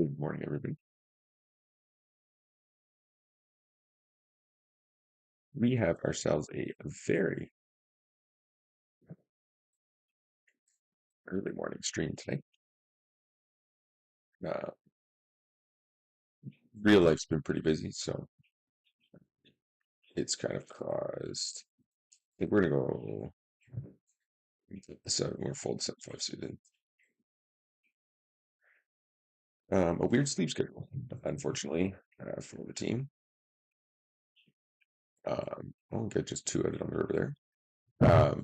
Good morning, everybody. We have ourselves a very early morning stream today. Uh, Real life's been pretty busy, so it's kind of caused. I think we're gonna go. We're gonna fold 7-5 suited. A weird sleep schedule, unfortunately, for the team. I'll get just two out of on the river there.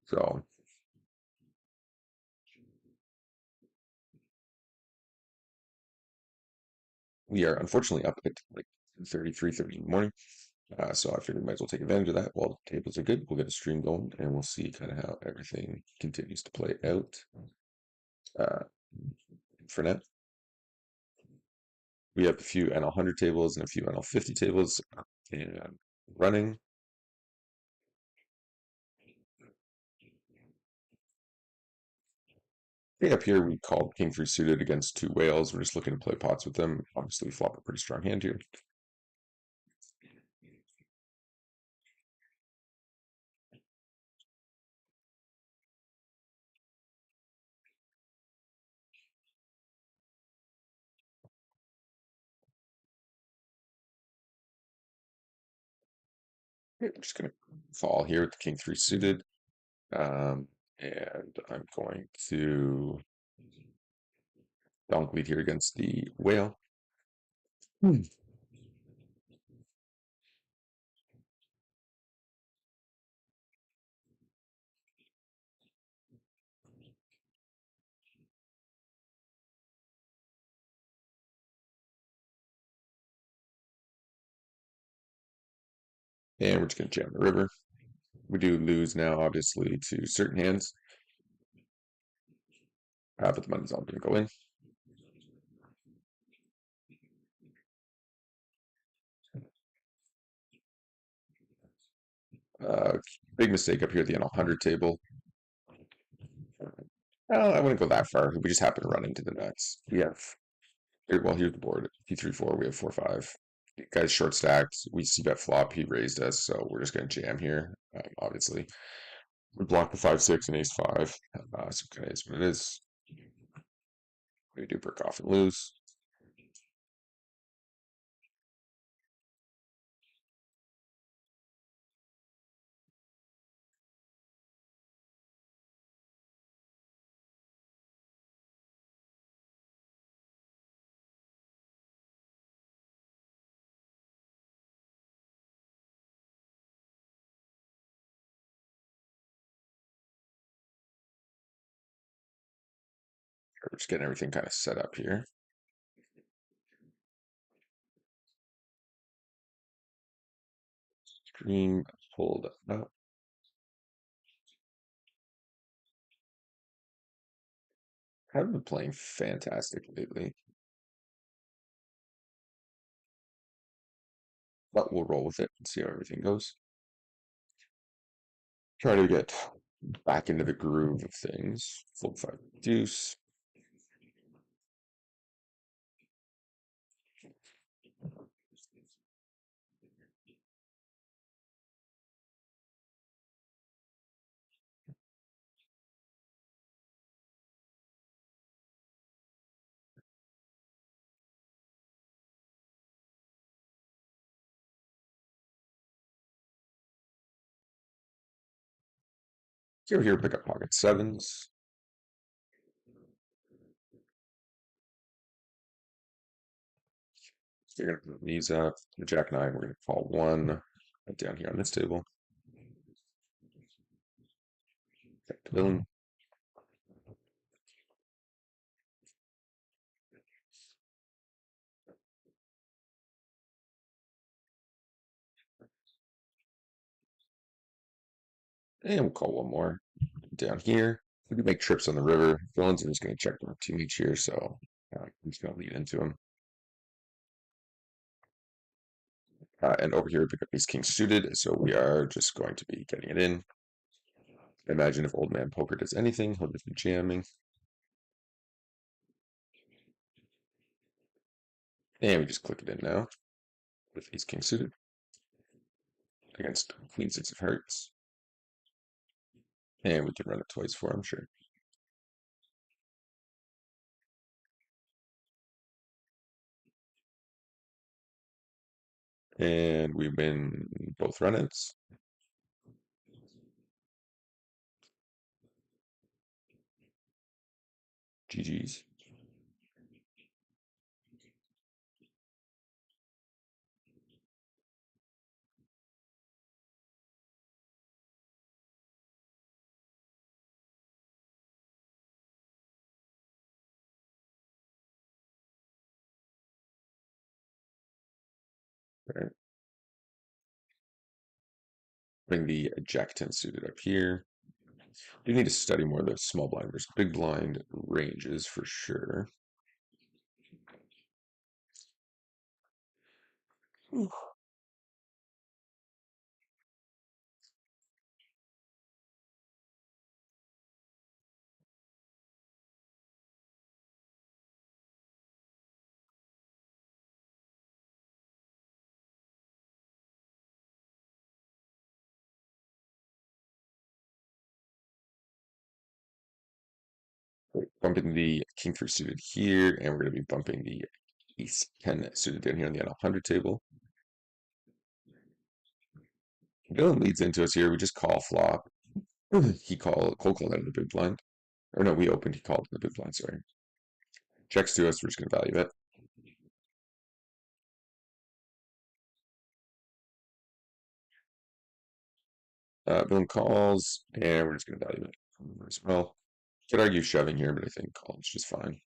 So we are unfortunately up at like 3:30 in the morning. So I figured might as well take advantage of that. While the tables are good, we'll get a stream going and we'll see kind of how everything continues to play out. Uh, for now, we have a few NL100 tables and a few NL50 tables and running. Okay, up here we called King 3 suited against two whales. We're just looking to play pots with them. Obviously, we flop a pretty strong hand here. Okay, we're just going to fall here with the King 3 suited. And I'm going to donk lead here against the whale. And we're just going to jam the river. We do lose now, obviously, to certain hands. But the money's all going to go in. Uh, Big mistake up here at the N100 table. I wouldn't go that far. We just happen to run into the nuts. We have well, here's the board. P3-4, we have 4-5. Guy's short stacked. We see bet flop. He raised us, so we're just going to jam here. Obviously, we block the 5-6 and ace-5. So kind of is what it is. We do brick off and lose. We're just getting everything kind of set up here. Stream pulled up. Haven't been playing fantastic lately, but we'll roll with it and see how everything goes. Try to get back into the groove of things. Fold 5 deuce. Here, pick up pocket sevens. So you're gonna put these up. The Jack 9, we're gonna call one right down here on this table. Back to villain. And we'll call one more down here. We can make trips on the river. Villains are just gonna check their team each here, so I'm just gonna lead into them. And over here, we pick up ace king suited, so we are just going to be getting it in. Imagine if Old Man Poker does anything, he'll just be jamming. And we just click it in now with ace king suited against queen six of hearts. And we can run it twice for him, sure. And we win both run-ins. GG's. All right. Bring the Jack 10 suited up here. You need to study more of the small blind versus big blind ranges for sure. Bumping the king three suited here, and we're going to be bumping the ace 10 suited down here on the N100 table. Villain leads into us here. We just call flop. He cold called out of the big blind. Or no, we opened. He called in the big blind. Sorry. Checks to us. We're just going to value bet. Villain calls, and we're just going to value it as well. Could argue shoving here, but I think call's just fine.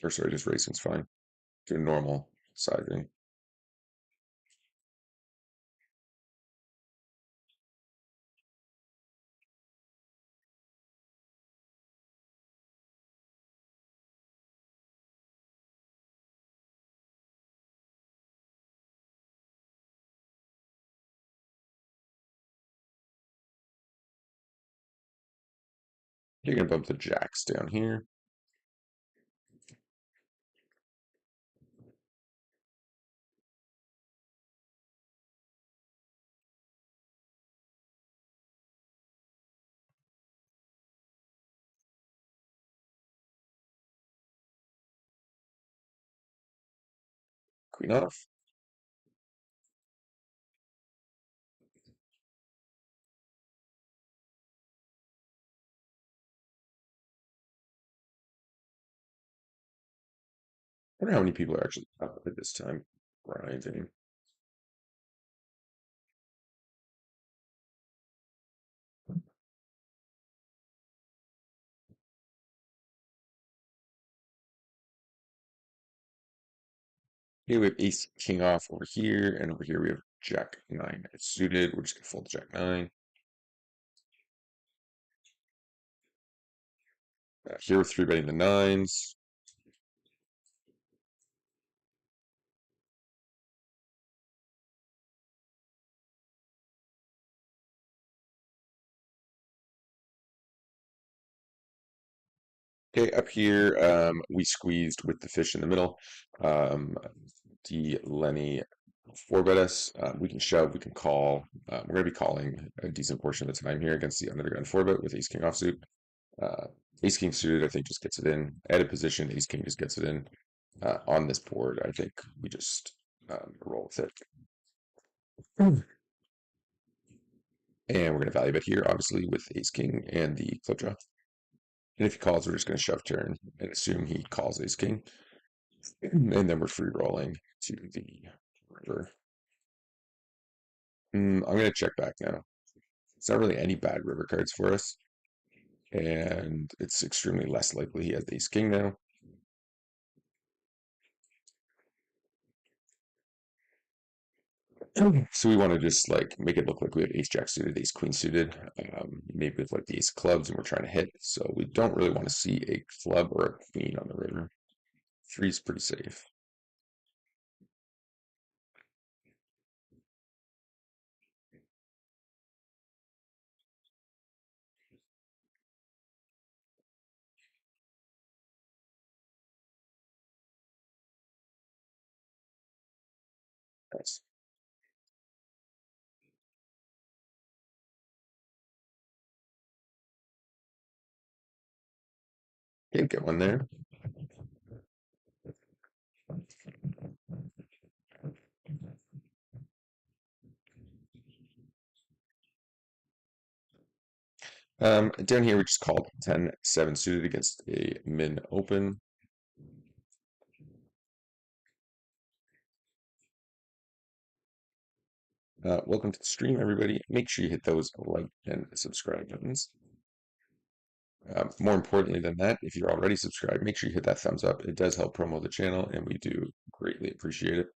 Or sorry, just racing's fine. Do a normal sizing. You're going to bump the jacks down here. Queen off. I wonder how many people are actually up at this time grinding. Here we have ace king off over here, and over here we have jack nine. It's suited. We're just gonna fold jack nine. Here we're three betting the nines. Okay, up here we squeezed with the fish in the middle. The Lenny four bet us. We can shove, we can call. We're gonna be calling a decent portion of the time here against the under the gun four bet with ace king offsuit. Uh, Ace king suited, I think, just gets it in. At a position, ace king just gets it in. On this board, I think we just roll with it. And we're going to value bet here, obviously, with ace king and the flip draw. And if he calls, we're just going to shove turn and assume he calls ace king. And then we're free rolling to the river. I'm going to check back now. It's not really any bad river cards for us. And it's extremely less likely he has ace king now. So we want to just like make it look like we have ace jack suited, ace queen suited, maybe with like the ace clubs, and we're trying to hit. So we don't really want to see a club or a queen on the river. Three's pretty safe. Nice. Okay, get one there. Down here we just called 10-7 suited against a min open. Welcome to the stream, everybody. Make sure you hit those like and subscribe buttons. More importantly than that, if you're already subscribed, make sure you hit that thumbs up. It does help promote the channel, and we do greatly appreciate it.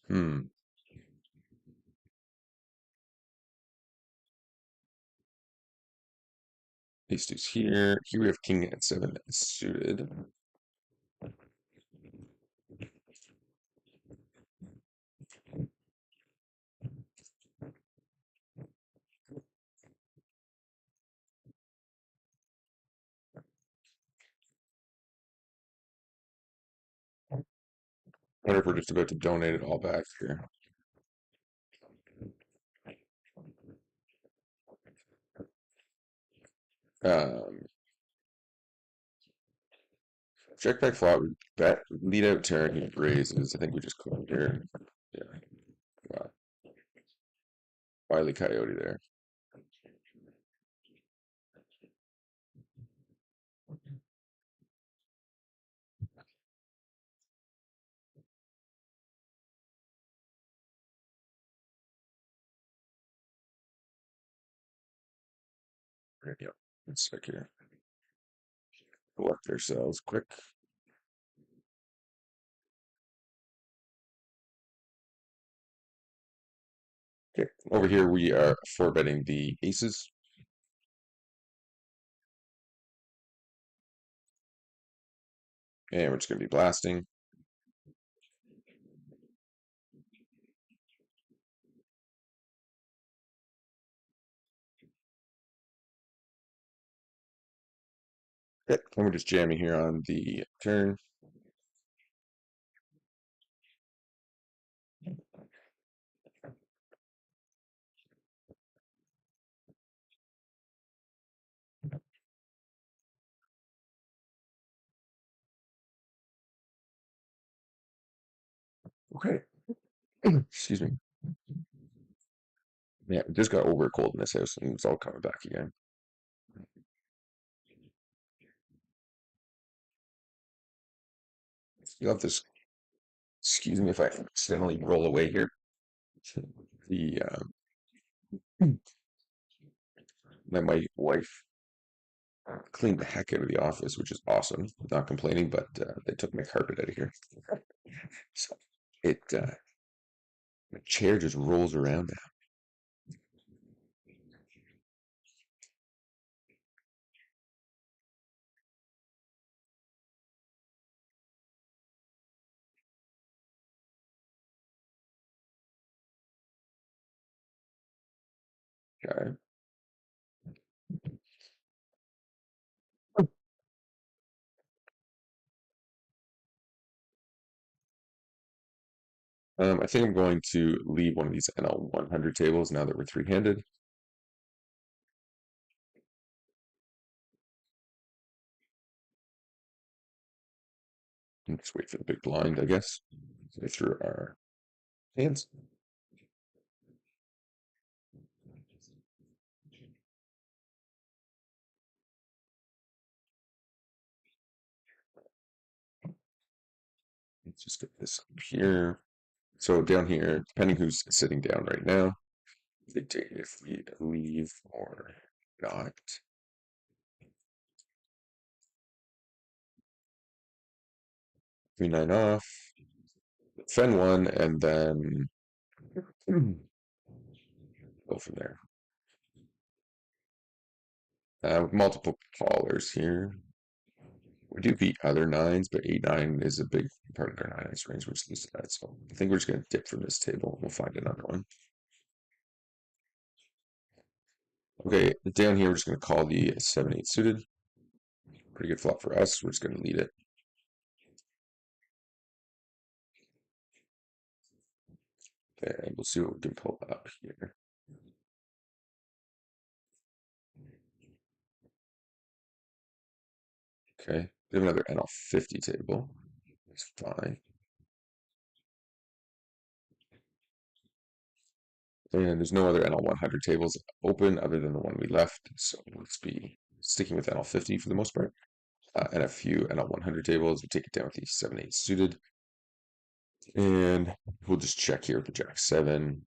Hmm. Ace deuce here. Here we have king at 7 suited. Wonder if we're just about to donate it all back here. Um, Check back flop. We bet lead out turn. He raises. I think we just call here. Yeah. Wow. Wily Coyote there. Yep. Let's check here. Collect ourselves quick. Okay. Over here we are four betting the aces. And we're just gonna be blasting. Okay. And we're just jamming here on the turn. Okay. Excuse me. Yeah, it just got over cold in this house and it's all coming back again. You'll have to excuse me if I accidentally roll away here. The my wife cleaned the heck out of the office, which is awesome. Not complaining, but they took my carpet out of here, so it the chair just rolls around now. Okay. I think I'm going to leave one of these NL 100 tables now that we're three-handed. And just wait for the big blind, I guess. Go through our hands. Let's just get this up here. So down here, depending who's sitting down right now, dictate if we leave or not. 3-9 off, Fen one, and then go from there. With multiple callers here. We do beat other nines, but 8-9 is a big part of their 9-ice range, which leads to that. So I think we're just going to dip from this table. We'll find another one. Okay, down here, we're just going to call the 7-8 suited. Pretty good flop for us. We're just going to lead it. And we'll see what we can pull up here. Okay, we have another NL50 table. It's fine. And there's no other NL100 tables open other than the one we left. So let's be sticking with NL50 for the most part. And a few NL100 tables. We take it down with the 7-8 suited. And we'll just check here with the Jack 7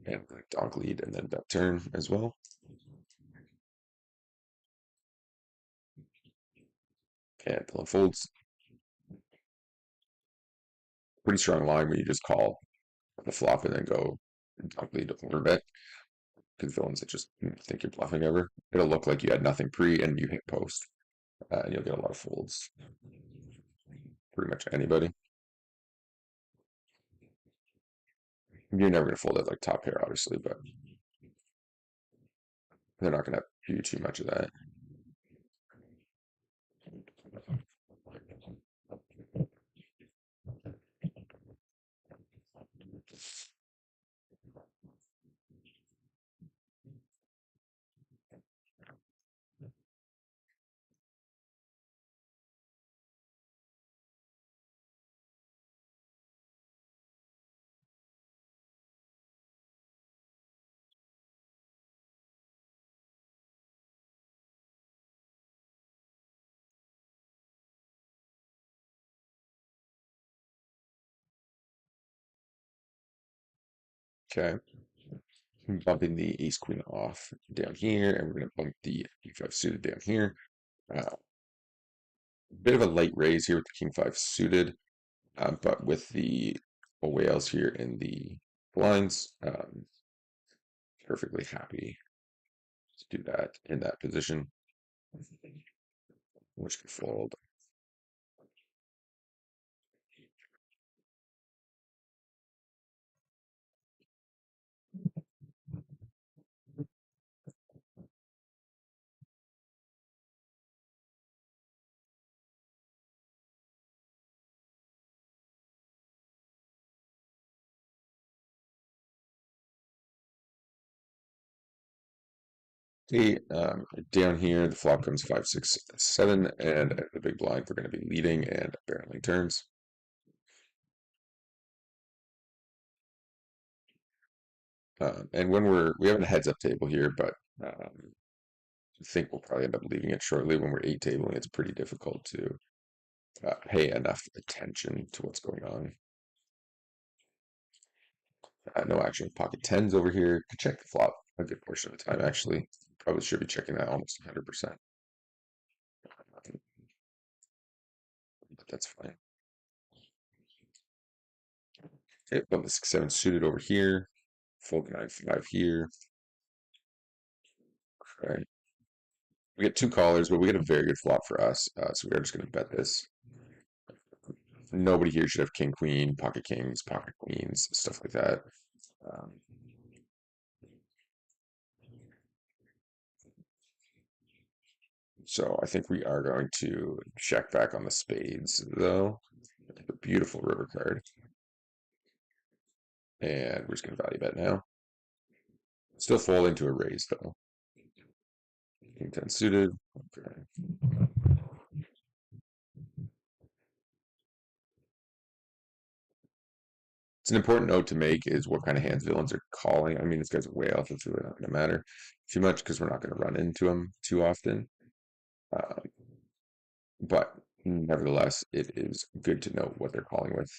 and donk lead and then bet turn as well. And villain folds. Pretty strong line where you just call the flop and then go donk lead or bet. Because villains that just think you're bluffing ever. It'll look like you had nothing pre and you hit post. And you'll get a lot of folds. Pretty much anybody. You're never going to fold at like top pair, obviously, but they're not going to do too much of that. Okay. Bumping the ace queen off down here, and we're going to bump the king 5 suited down here. Bit of a light raise here with the king 5 suited, but with the whales here in the blinds, perfectly happy to do that in that position, which can fold. See, down here, the flop comes 5, 6, 7, and at the big blind, we're going to be leading and barreling turns. And when we have a heads up table here, but I think we'll probably end up leaving it shortly. When we're 8 tabling, it's pretty difficult to pay enough attention to what's going on. No action with pocket 10s over here. Could check the flop a good portion of the time, actually. Probably should be checking that almost 100%. But that's fine. Okay, bump the 6, 7 suited over here. Fold 9, 5 here. Okay. We get 2 callers, but we get a very good flop for us. So we are just going to bet this. Nobody here should have king, queen, pocket kings, pocket queens, stuff like that. Um, so I think we are going to check back on the spades, though. A beautiful river card. And we're just going to value bet now. Still fall into a raise, though. King 10 suited. Okay. It's an important note to make is what kind of hands villains are calling. I mean, this guy's way off. It's really not going to matter too much because we're not going to run into him too often. Uh, but nevertheless, it is good to know what they're calling with.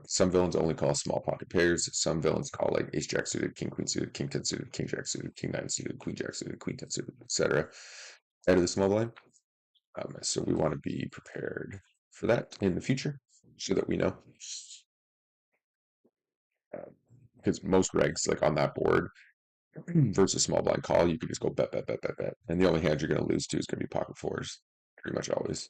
Some villains only call small pocket pairs. Some villains call like ace jack suited, king queen suited, king 10 suited, king jack suited, king 9 suited, queen jack suited, queen 10 suited, etc. Out of the small blind. So we want to be prepared for that in the future so that we know. Because most regs, like on that board, versus small blind call, you can just go bet, bet, bet, bet, bet. And the only hand you're going to lose to is going to be pocket fours, pretty much always.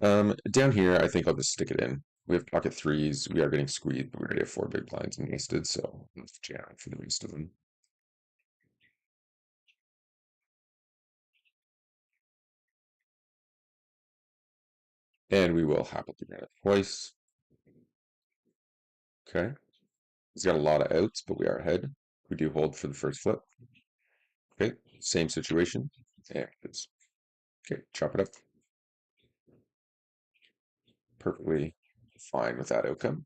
Down here, I think I'll just stick it in. We have pocket threes. We are getting squeezed, but we already have 4 big blinds and wasted, so let's jam for the rest of them. And we will happily grant it twice. Okay. He's got a lot of outs, but we are ahead. We do hold for the first flip. Okay. Same situation. Yeah. Okay. Chop it up. Perfectly fine with that outcome.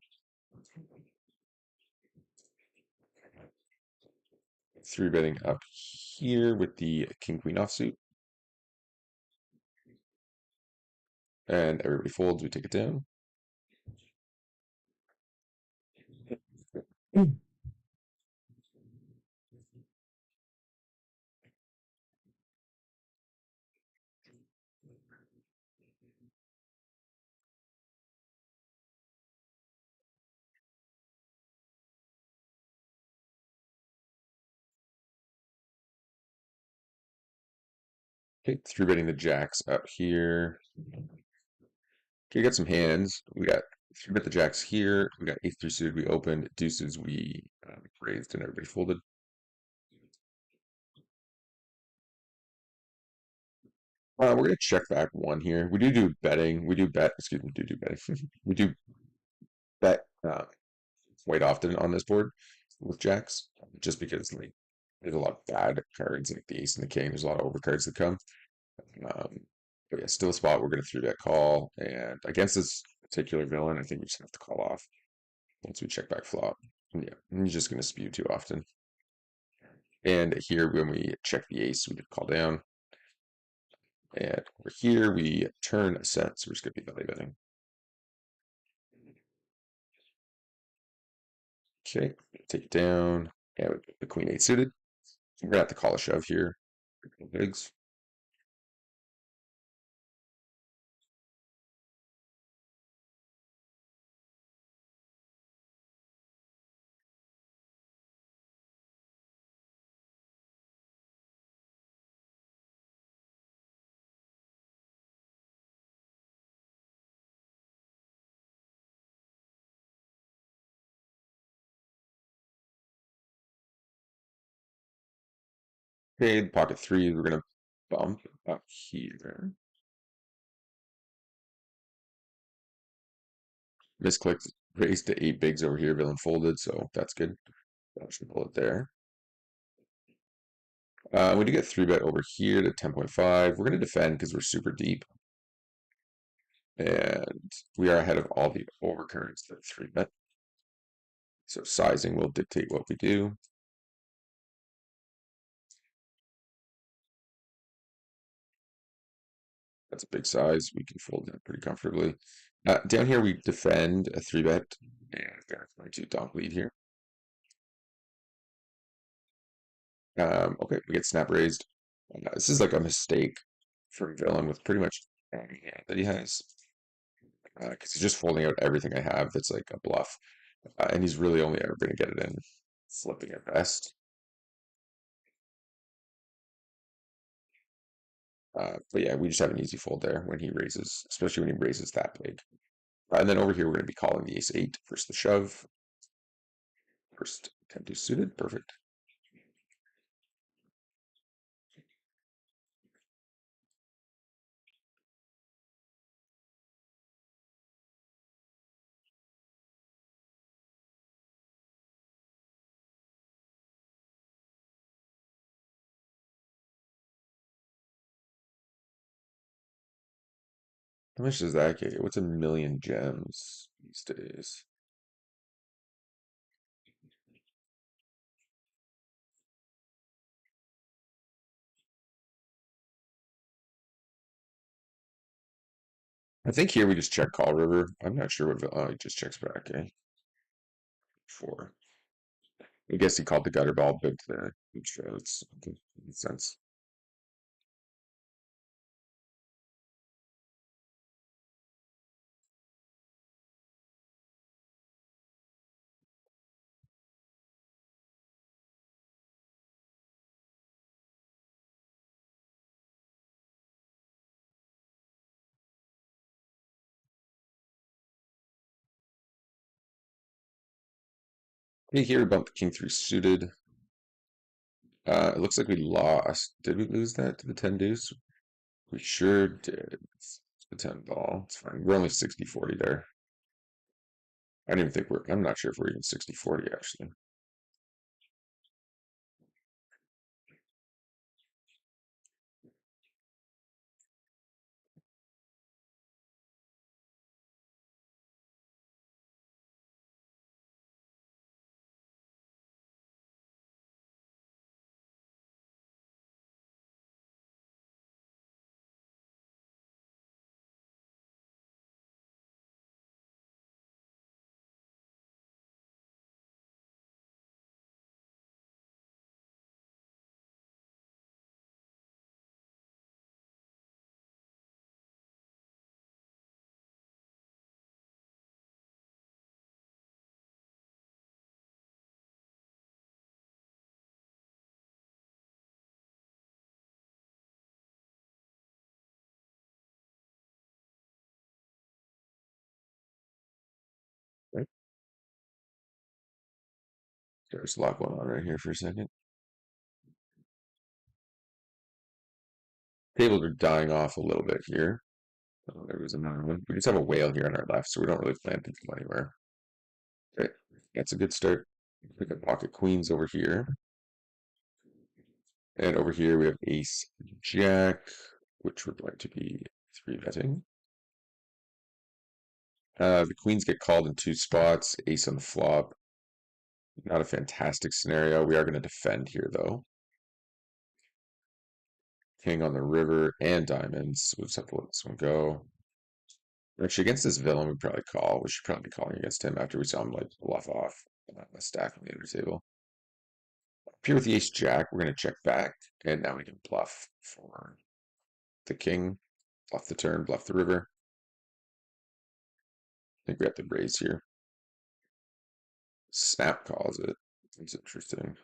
Three betting up here with the king queen offsuit. And everybody folds. We take it down. Okay. Three betting the jacks up here. Okay, we got some hands. We got three bet the jacks here. We got ace three suited. We opened deuces. We raised and everybody folded. We're gonna check back one here. We do betting. We do bet. Excuse me. Do betting. We do bet quite often on this board with jacks, just because like there's a lot of bad cards like the ace and the king. There's a lot of overcards that come. Um, but yeah, still a spot. We're gonna three bet call, and against this particular villain, I think we just have to call off once we check back flop. Yeah, he's just gonna spew too often. And here, when we check the ace, we just call down. And over here, we turn a set, so we're just gonna be value betting. Okay, take it down. Yeah, the queen eight suited. We're gonna have to call a shove here. Bigs. Okay, pocket three, we're gonna bump up here. Misclicked, raised to eight bigs over here, villain folded, so that's good. That should pull it there. We do get three bet over here to 10.5. We're gonna defend because we're super deep. And we are ahead of all the overcards that three bet. So sizing will dictate what we do. That's a big size. We can fold that pretty comfortably. Down here, we defend a three bet. And that's going to donk lead here. Okay, we get snap raised. This is like a mistake from villain with pretty much any hand that he has. Because he's just folding out everything I have that's like a bluff. And he's really only ever going to get it in flipping at best. But yeah, we just have an easy fold there when he raises, especially when he raises that big. And then over here, we're going to be calling the ace eight versus the shove. First 10 deuce suited, perfect. How much does that get you? What's a million gems these days? I think here we just check call river. I'm not sure what. Oh, he just checks back. Eh? Four. I guess he called the gutter ball big there. Which okay, makes sense. Okay, here we bumped the king three suited. It looks like we lost. Did we lose that to the 10 deuce? We sure did. It's the 10 ball. It's fine. We're only 60-40 there. I don't even think I'm not sure if we're even 60-40 actually. Right. There's a lot going on right here for a second. Tables are dying off a little bit here. Oh, there was another one. We just have a whale here on our left, so we don't really plan to go anywhere. Okay, that's a good start. We got pocket queens over here. And over here we have ace jack, which we're going to be three betting. The queens get called in two spots, ace on the flop. Not a fantastic scenario. We are going to defend here though. King on the river and diamonds. We'll just have to let this one go. Actually, against this villain, we probably call. We should probably be calling against him after we saw him like bluff off a stack on the other table. Up here with the ace jack, we're going to check back, and now we can bluff for the king, bluff the turn, bluff the river. I think we have to raise here. Snap calls it. It's interesting.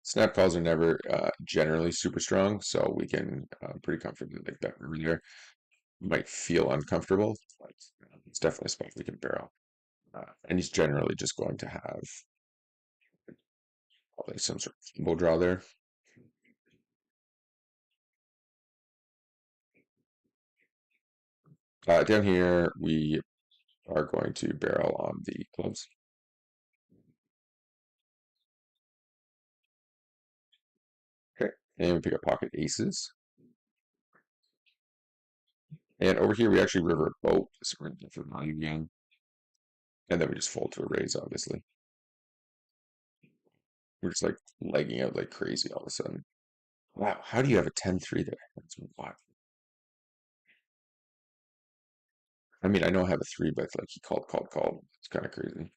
Snap calls are never generally super strong, so we can pretty comfortably like bet river there. Might feel uncomfortable, but it's definitely a spot we can barrel. And he's generally just going to have probably some sort of combo draw there. Down here, we are going to barrel on the clubs. Okay, and we pick up pocket aces. And over here, we actually river a boat, so we're in for value again. And then we just fold to a raise, obviously. We're just like legging out like crazy all of a sudden. Wow, how do you have a 10-3 there? That's wild. I mean, I know I have a 3, but like he called. It's kind of crazy.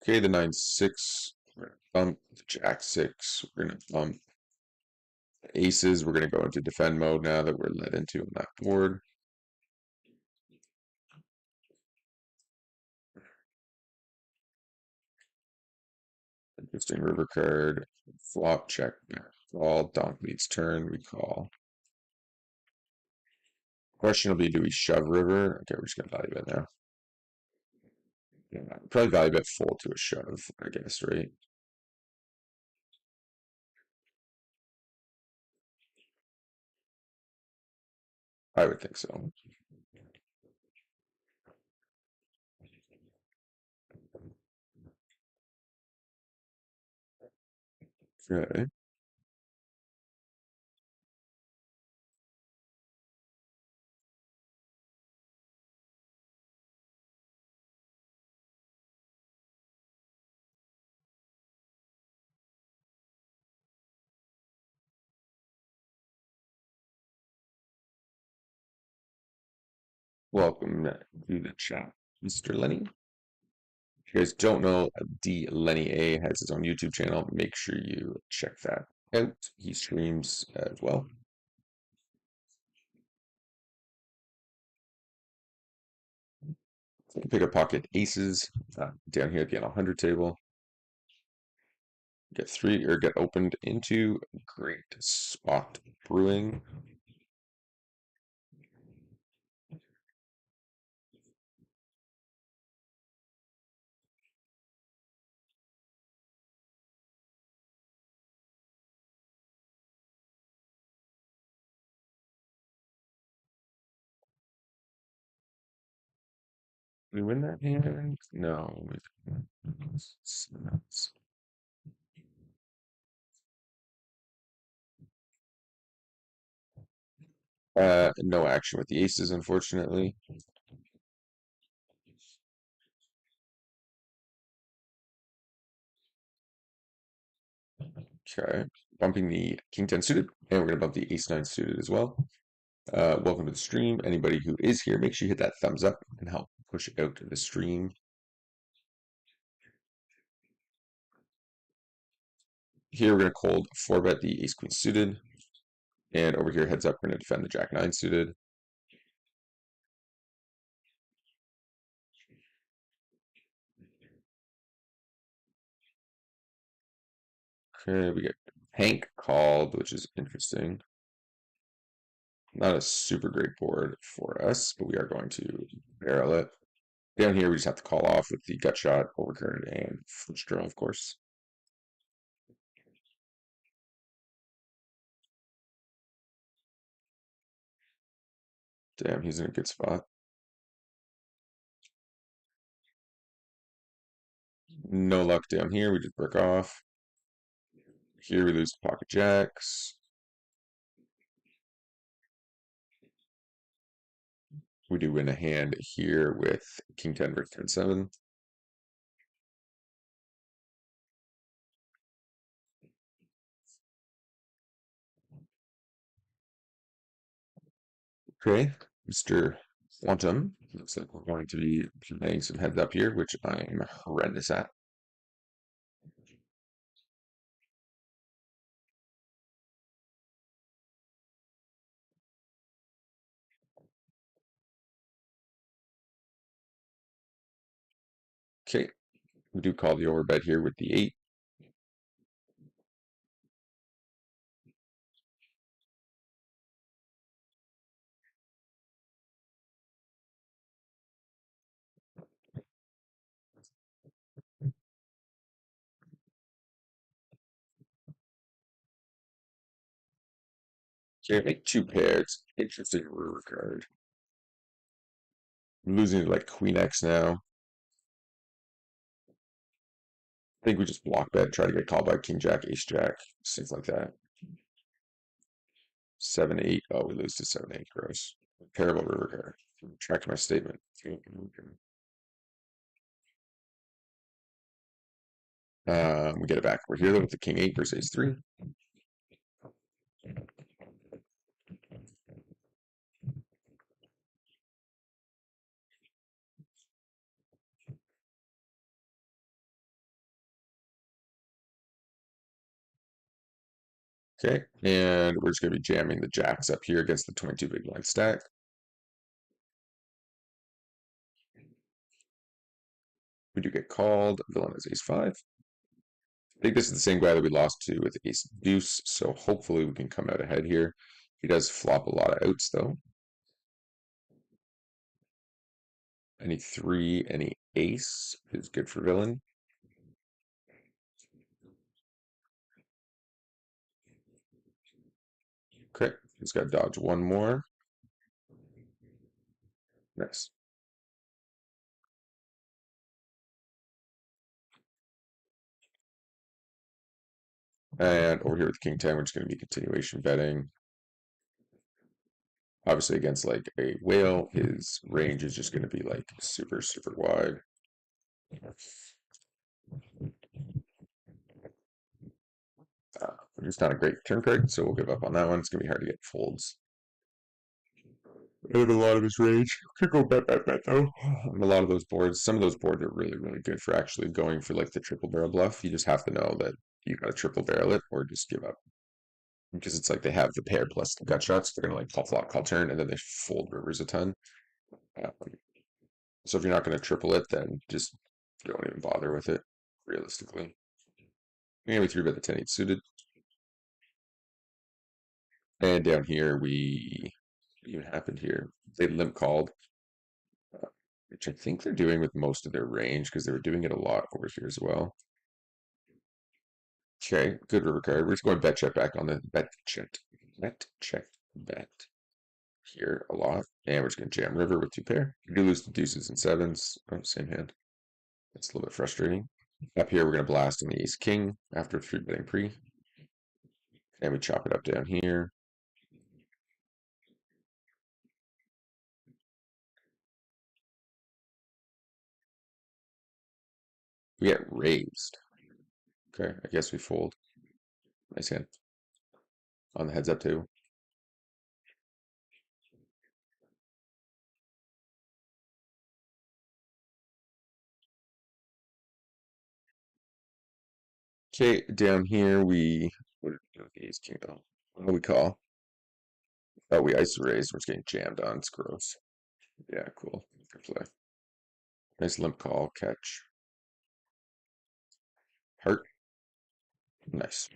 Okay, the 9-6. We're gonna bump the Jack-6. We're gonna bump the aces. We're gonna go into defend mode now that we're led into on that board. Interesting river card. Flop check. Call. Donk leads turn. We call. Question will be, do we shove river? Okay, we're just gonna value bet now. Yeah, probably value bet fold to a shove, I guess, right? I would think so. Okay. Welcome to the chat, Mr. Lenny. If you guys don't know, D Lenny A has his own YouTube channel. Make sure you check that out. He streams as well. Pick a pocket aces down here at the 100 table. Get three or get opened into great spot brewing. We win that hand? No. No action with the aces, unfortunately. Okay. Bumping the king 10 suited, and we're gonna bump the ace 9 suited as well. Welcome to the stream. Anybody who is here, make sure you hit that thumbs up and help push out the stream. Here we're gonna cold 4-bet the ace queen suited, and over here heads up we're gonna defend the jack 9 suited. Okay, we get Hank called, which is interesting. Not a super great board for us, but we are going to barrel it. Down here, we just have to call off with the gut shot, overcard, and flush draw, of course. Damn, he's in a good spot. No luck down here. We just break off. Here we lose pocket jacks. We do win a hand here with king 10 versus 10 7. Okay, Mr. Quantum. Looks like we're going to be playing some heads up here, which I'm horrendous at. Okay, we do call the overbet here with the 8. Okay, make 2 pairs. Interesting river card. I'm losing to like Queen X now. I think we just block bet, try to get called by King Jack, Ace Jack, things like that. 7 8. Oh, we lose to 7 8. Gross. Terrible river card. Retract my statement. We get it back. We're here though with the King 8 versus Ace 3. Okay, and we're just going to be jamming the jacks up here against the 22 big blind stack. We do get called. Villain is Ace 5. I think this is the same guy that we lost to with Ace Deuce, so hopefully we can come out ahead here. He does flop a lot of outs though. Any 3, any ace is good for villain. Okay, he's got to dodge one more. Nice. And over here with King 10, we're just going to be continuation betting. Obviously, against like a whale, his range is just going to be like super, super wide. Just not a great turn card, so we'll give up on that one. It's going to be hard to get folds. I have a lot of his range. Could go bet though. A lot of those boards, some of those boards are really, really good for actually going for like the triple barrel bluff. You just have to know that you got to triple barrel it or just give up. Because it's like they have the pair plus the gut shots. They're gonna like call flop, call turn, and then they fold rivers a ton. Um, so if you're not gonna triple it, then just don't even bother with it. Realistically, maybe 3-bet the 10-8 suited, and down here we what even happened here? They limp called, which I think they're doing with most of their range because they were doing it a lot over here as well. Okay, good river card. We're just going bet check back on the bet check, bet. here a lot. And we're just going to jam river with two pair. We do lose the deuces and sevens. Oh, same hand. That's a little bit frustrating. Up here, we're going to blast on the ace king after three betting pre. And we chop it up down here. We get raised. Okay, I guess we fold. Nice hand. On the heads up table. Okay, down here what did we do with the ace king though? What do we call? Oh, we ice raise. We're just getting jammed on. It's gross. Yeah, cool. Good play. Nice limp call catch. Heart. Nice.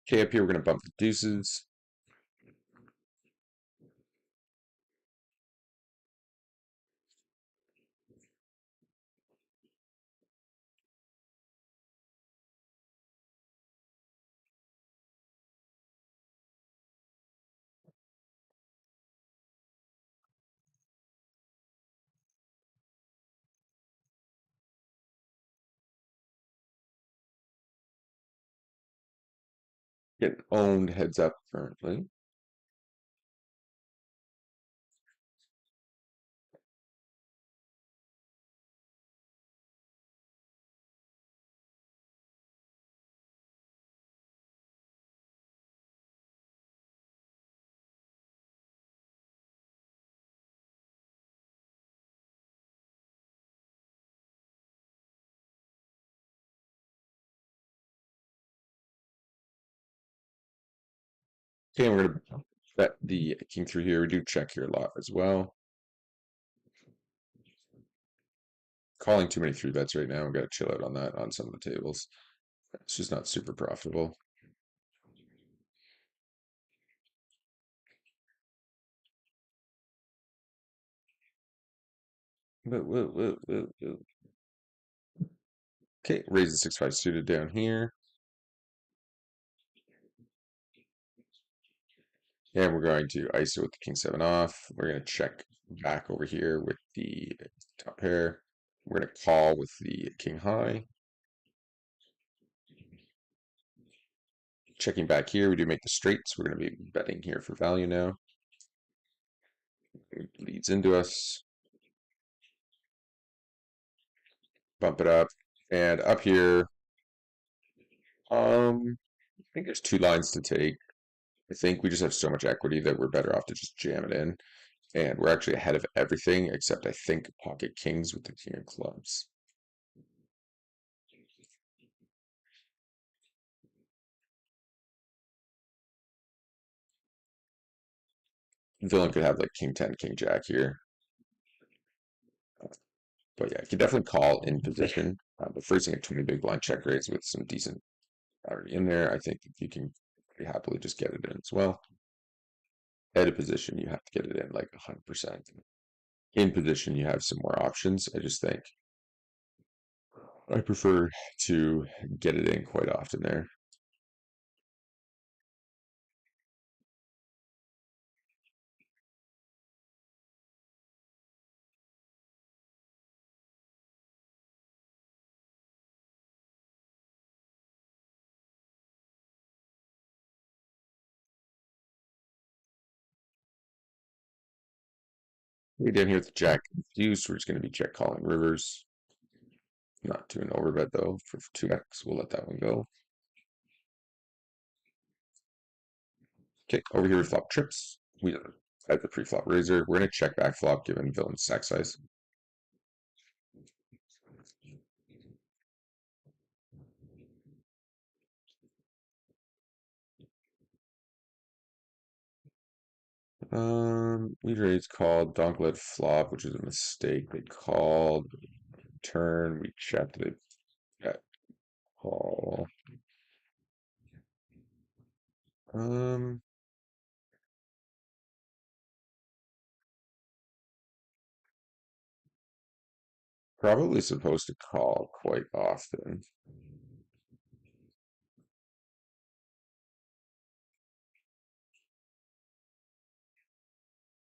Okay, up here we're gonna bump the deuces. Getting owned heads up currently. Okay, we're gonna bet the king through here. We do check here a lot as well. Calling too many three bets right now. We gotta chill out on that on some of the tables. It's just not super profitable. Whoa. Okay, raise the 6-5 suited down here. And we're going to ISO with the king seven off. We're going to check back over here with the top pair. We're going to call with the king high. Checking back here, we do make the straights. We're going to be betting here for value now. It leads into us. Bump it up. And up here, I think there's two lines to take. I think we just have so much equity that we're better off to just jam it in. And we're actually ahead of everything except I think pocket kings with the king of clubs. Villain could have like king 10, king jack here. But yeah, you can definitely call in position. But facing a 20 big blind check raise with some decent already in there, I think that you can pretty happily just get it in as well. At a position, you have to get it in like 100%. In position, you have some more options. I just think I prefer to get it in quite often there. We down here with the jack deuce, we're just going to be check calling rivers. Not to an overbet though for 2x. We'll let that one go. Okay, over here we flop trips. We have the pre-flop razor. We're going to check back flop given villain's stack size. We raised called Donklet flop, which is a mistake. They called turn. We checked it. Got call. Um, Probably supposed to call quite often.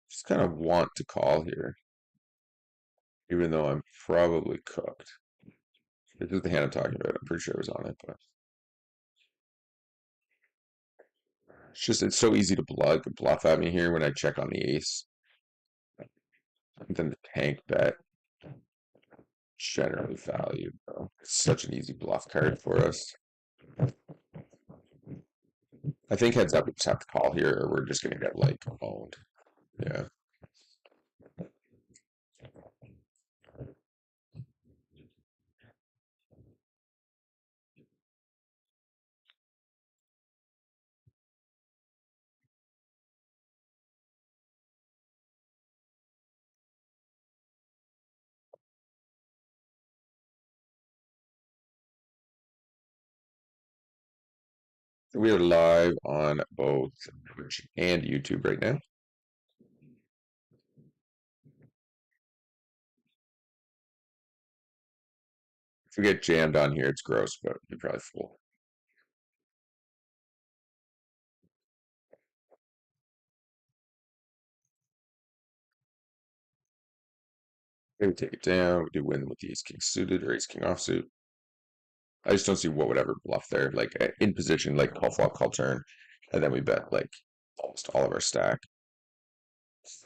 Just kind of want to call here, even though I'm probably cooked. This is the hand I'm talking about. I'm pretty sure I was on it, but it's so easy to bluff at me here when I check on the ace. And then the tank bet generally valued, though. It's such an easy bluff card for us. I think heads up, we just have to call here, or we're just gonna get like owned. Yeah. We are live on both Twitch and YouTube right now. If we get jammed on here, it's gross, but we probably full. Maybe take it down. We do win with the ace king suited or ace king offsuit. I just don't see what would ever bluff there. Like in position, like call flop, call turn, and then we bet like almost all of our stack.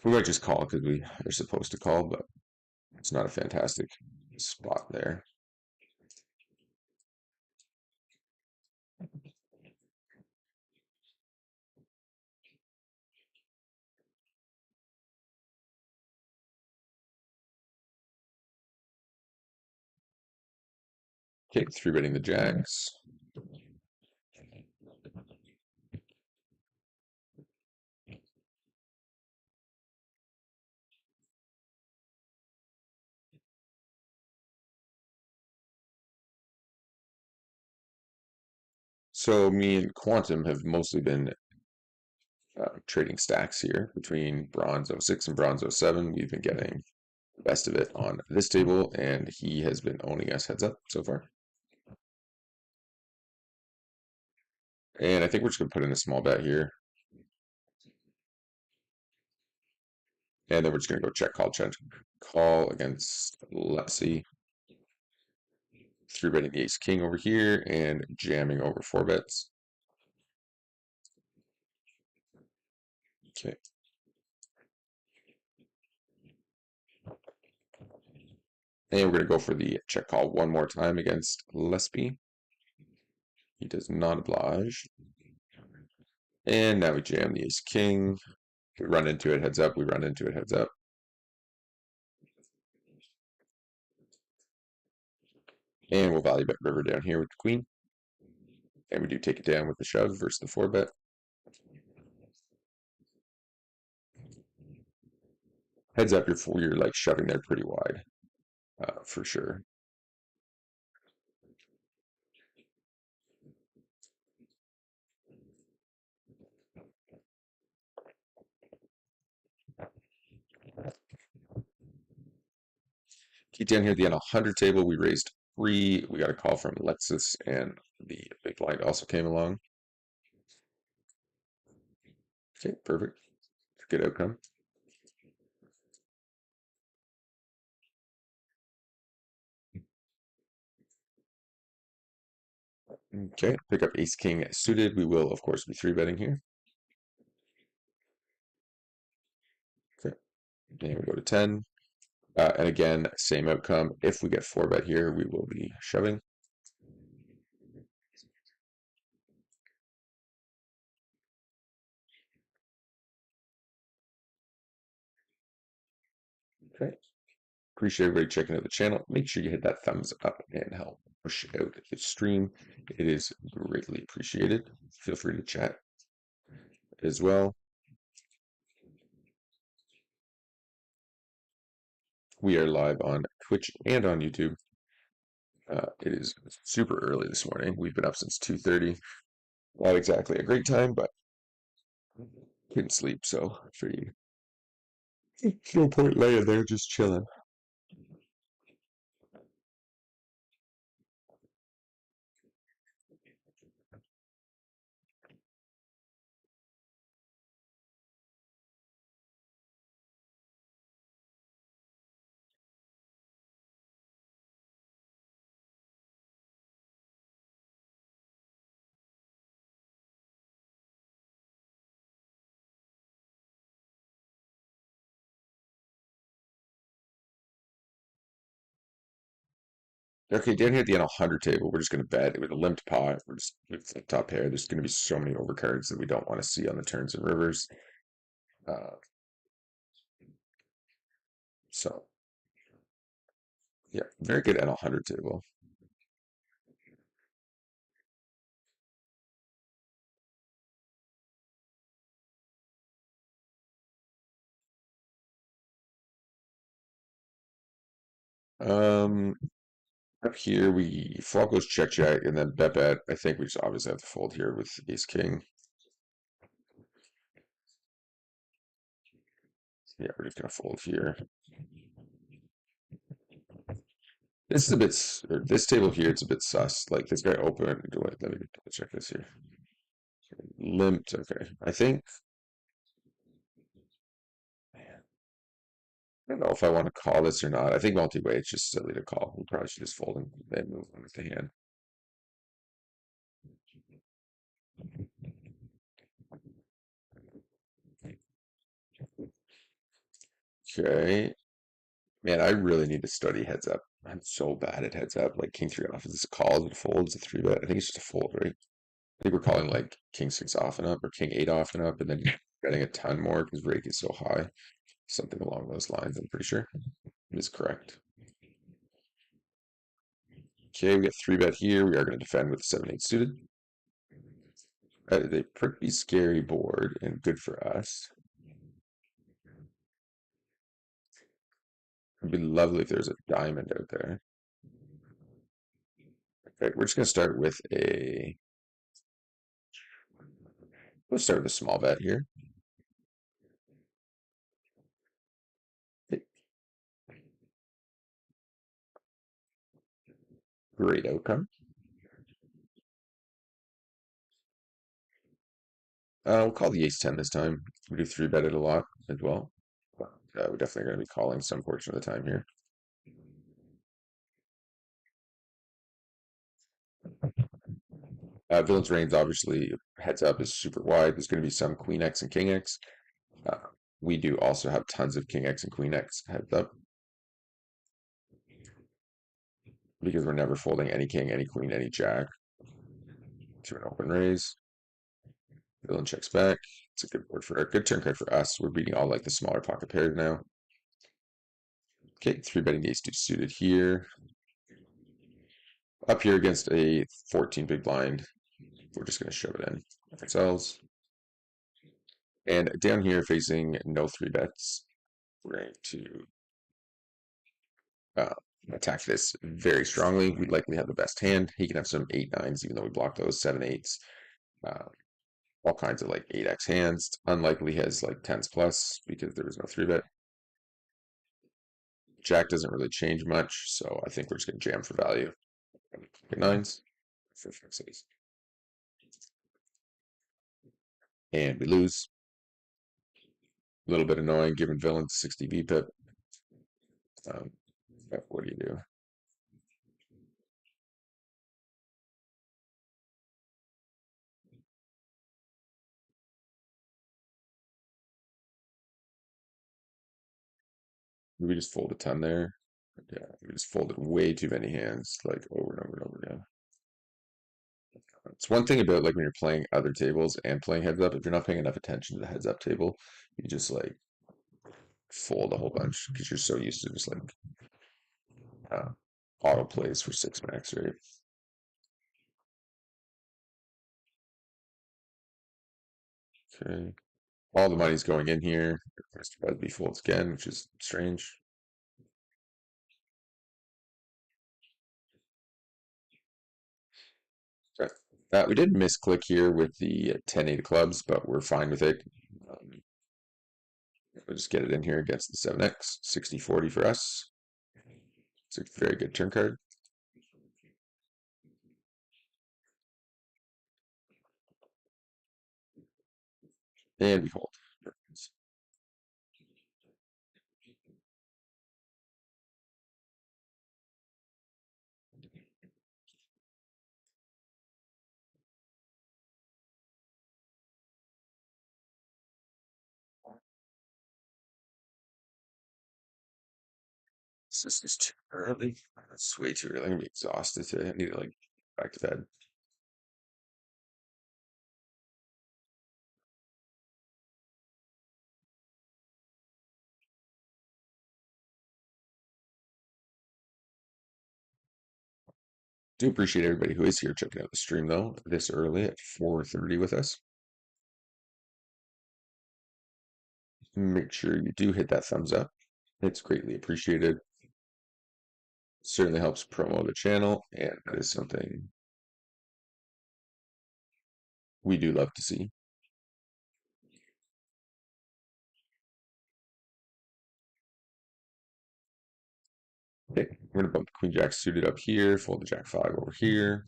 We might just call because we are supposed to call, but it's not a fantastic spot there. Okay, three betting the jacks. So me and Quantum have mostly been trading stacks here between bronze 06 and bronze 07. We've been getting the best of it on this table, and he has been owning us heads up so far. And I think we're just going to put in a small bet here. And then we're just going to go check call against Lepsy. Three betting the ace king over here and jamming over four bets. Okay. And we're going to go for the check call one more time against Lesby. He does not oblige. And now we jam the ace king. We run into it heads up. We run into it heads up. And we'll value bet river down here with the queen. And we do take it down with the shove versus the four bet. Heads up, you're like shoving there pretty wide, for sure. Keep down here at the end 100 table. We raised three. We got a call from Lexus, and the big blind also came along. Okay, perfect. Good outcome. Okay, pick up ace king suited. We will, of course, be three betting here. Okay, and we go to 10. And again, same outcome. If we get four bet here, we will be shoving. Okay. Appreciate everybody checking out the channel. Make sure you hit that thumbs up and help push out the stream. It is greatly appreciated. Feel free to chat as well. We are live on Twitch and on YouTube. It is super early this morning. We've been up since 2:30. Not exactly a great time, but couldn't sleep, so pretty no point laying there, just chilling. Okay, down here at the end 100 table, we're just going to bet with a limped pot. We're just with the top pair. There's going to be so many overcards that we don't want to see on the turns and rivers. Uh, so yeah, very good at 100 table. Um, Up here we flop goes check check and then bet bet. I think we just obviously have to fold here with ace king. Yeah, we're just gonna fold here. This is a bit, or this table here, it's a bit sus. Like this guy open. Do I, let me double check this here. Limped. Okay, I think. Man, I don't know if I want to call this or not. I think multi-way. It's just silly to call. We probably should just fold and move on with the hand. Okay, man, I really need to study heads up. I'm so bad at heads up. Like king three off. Is this a call? Is it a fold? Is it a three bet? I think it's just a fold, right? I think we're calling like king six off and up or king eight off and up, and then getting a ton more because rake is so high. Something along those lines, I'm pretty sure is correct. Okay, we got three bet here. We are going to defend with 7-8 suited. That is a pretty scary board and good for us. It'd be lovely if there's a diamond out there. Okay, we're just going to start with a. Let's start with a small bet here. Great outcome. We'll call the ace 10 this time. We do three bet it a lot as well. We're definitely going to be calling some portion of the time here. Villain's range obviously heads up is super wide. There's going to be some queen X and king X. Uh, we do also have tons of king X and queen X heads up because we're never folding any king, any queen, any jack to an open raise. Villain checks back. It's a good board for a good turn card for us. We're beating all like the smaller pocket pairs now. Okay, three betting ace two suited here. Up here against a 14 big blind, we're just going to shove it in ourselves. And down here facing no three bets, we're going to uh, attack this very strongly. We likely have the best hand. He can have some 8-9s, even though we block those 7-8s. Uh, all kinds of like 8x hands. It's unlikely he has like 10s plus because there was no three bet. Jack doesn't really change much, so I think we're just going to jam for value. 9s for fixes. And we lose. A little bit annoying given villains 60 VPIP. But what do you do? We just fold a ton there. Yeah, we just folded way too many hands, like over and over and over again. It's one thing about like when you're playing other tables and playing heads up, if you're not paying enough attention to the heads up table, you just like fold a whole bunch because you're so used to just like uh, auto plays for six max, right? Okay. All the money's going in here. Mr. Busby folds again, which is strange. Okay. We did misclick here with the 10-8 of clubs, but we're fine with it. Um, we'll just get it in here against the 7x. 60-40 for us. It's a very good turn card. And we hold. This is too early. It's way too early. I'm gonna be exhausted today. I need to like back to bed. Do appreciate everybody who is here checking out the stream though, this early at 4:30 with us. Make sure you do hit that thumbs up. It's greatly appreciated. Certainly helps promo the channel, and that is something we do love to see. Okay, we're gonna bump the Queen Jack suited up here, fold the Jack 5 over here.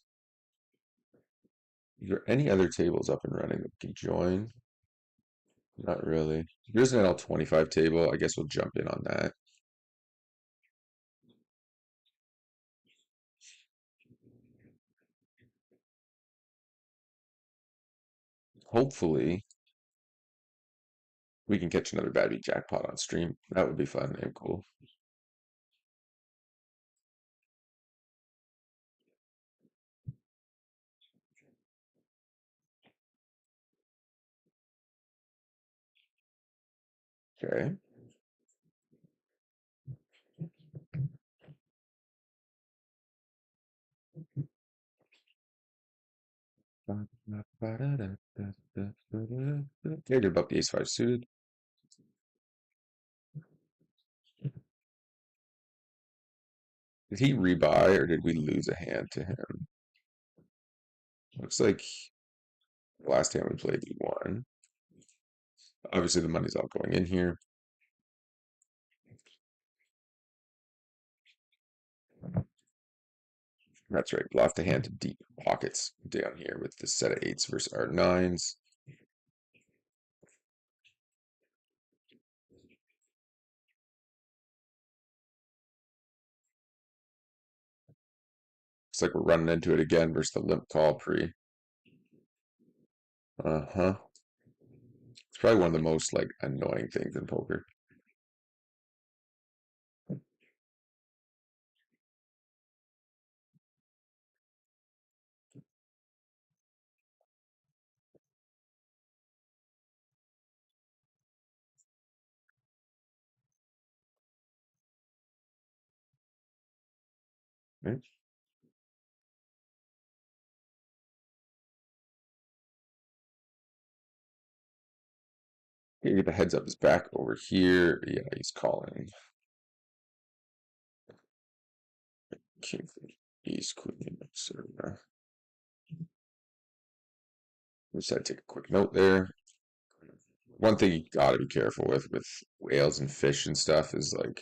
Is there any other tables up and running that we can join? Not really. There's an L25 table. I guess we'll jump in on that. Hopefully, we can catch another bad beat jackpot on stream. That would be fun and cool. Okay. Yeah, did about the ace five suited. Did he rebuy or did we lose a hand to him? Looks like the last hand we played, we won. Obviously, the money's all going in here. That's right. Bluff the hand to deep pockets down here with this set of eights versus our nines. Looks like we're running into it again versus the limp call pre. Uh-huh. It's probably one of the most like annoying things in poker. Right? You get the heads up his back over here. Yeah, he's calling. King, Ace, Queen, etc. Just had to take a quick note there. One thing you gotta be careful with whales and fish and stuff is like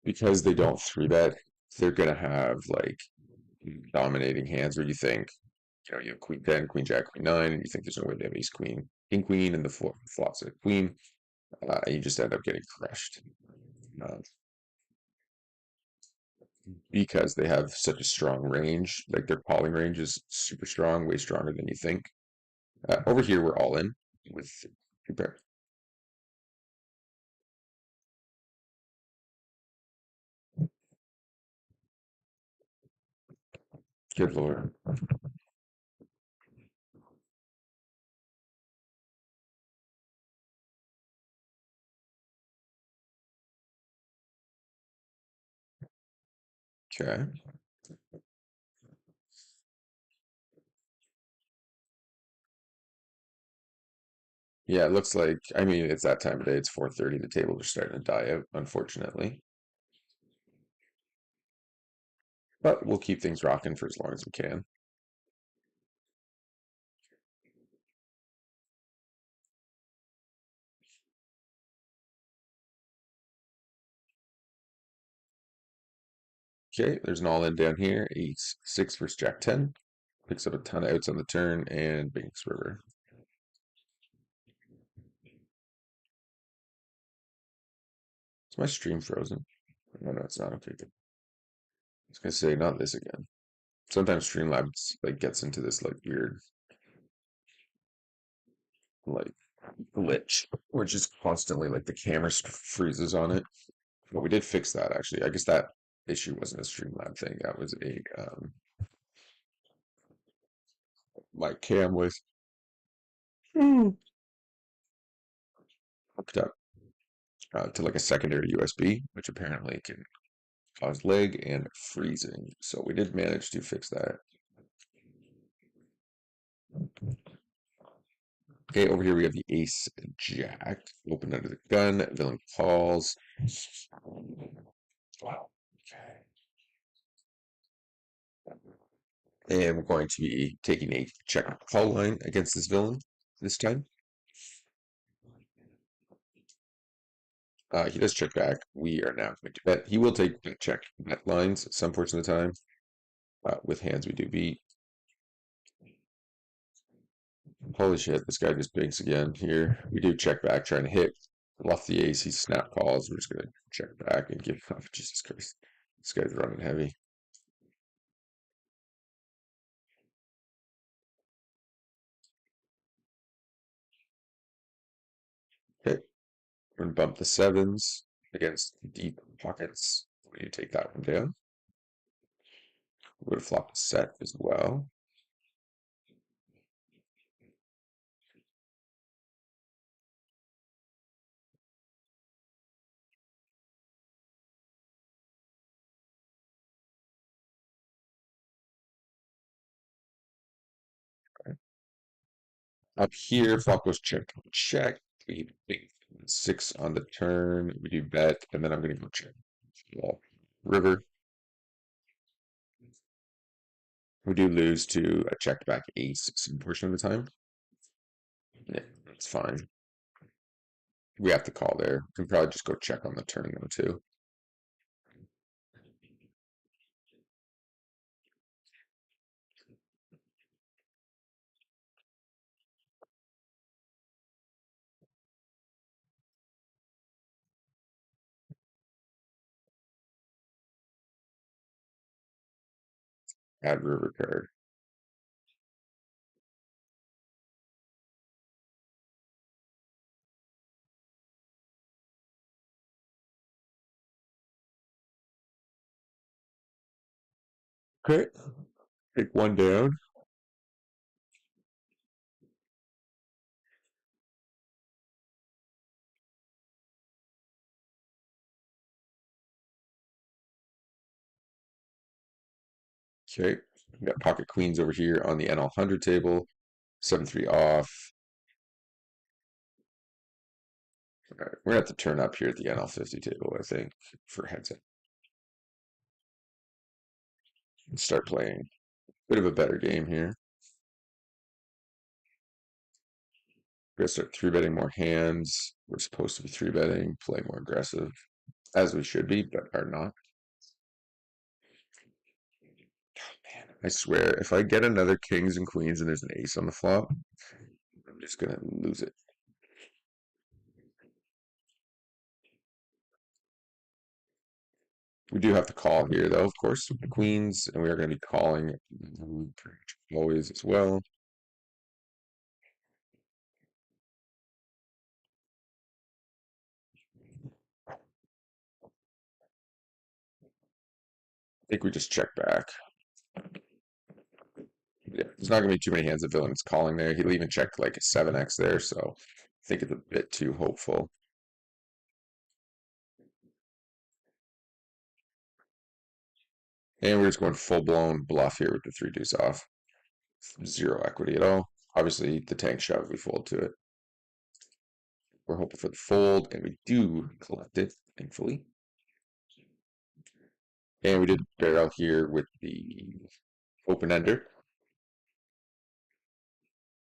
because they don't three bet, they're gonna have like dominating hands where you think, you have Queen 10, Queen Jack, Queen 9, and you think there's no way they have Ace Queen, King Queen, and the flops a Queen. And you just end up getting crushed. Uh, because they have such a strong range. Like their calling range is super strong, way stronger than you think. Over here, we're all in with two pair. Good lord. Okay. Yeah, it looks like, I mean, it's that time of day. It's 4:30. The tables are starting to die out, unfortunately. But we'll keep things rocking for as long as we can. Okay, there's an all-in down here. Ace 6 versus Jack 10. Picks up a ton of outs on the turn and banks river. Is my stream frozen? No, no, it's not. Okay, good. I was gonna say, not this again. Sometimes Streamlabs like gets into this like weird like glitch, which is constantly like the camera freezes on it. But we did fix that actually. I guess that issue wasn't a Streamlab thing. That was a my cam was hooked up to like a secondary USB, which apparently can cause lag and freezing. So we did manage to fix that. Okay, over here we have the ace jack open under the gun. Villain calls. Wow. Okay. And we're going to be taking a check call line against this villain this time. He does check back. We are now going to bet. He will take check bet lines at some portion of the time. With hands we do beat. Holy shit, this guy just binks again here. We do check back, trying to hit. Bluff the ace, he snap calls. We're just going to check back and give off. Jesus Christ. This guy's running heavy. Okay, we're going to bump the sevens against deep pockets. We need to take that one down. We're going to flop the set as well. Up here, flop goes check, check. We big six on the turn. We do bet, and then I'm going to go check. Well, river. We do lose to a check back ace some portion of the time. Yeah, that's fine. We have to call there. We can probably just go check on the turn though too. Add river card. Okay. Take one down. Okay. We got pocket queens over here on the NL100 table. 7-3 off. All right. We're gonna have to turn up here at the NL50 table, I think, for heads up. Start playing a bit of a better game here. We're gonna start three betting more hands. We're supposed to be three betting, play more aggressive, as we should be, but are not. Man, I swear, if I get another kings and queens and there's an ace on the flop, I'm just gonna lose it. We do have to call here, though, of course, with the queens, and we are going to be calling always as well. I think we just check back. Yeah, there's not going to be too many hands of villains calling there. He'll even check like a 7x there, so I think it's a bit too hopeful. And we're just going full blown bluff here with the three deuce off. Zero equity at all. Obviously, the tank shove, we fold to it. We're hoping for the fold, and we do collect it, thankfully. And we did barrel here with the open ender.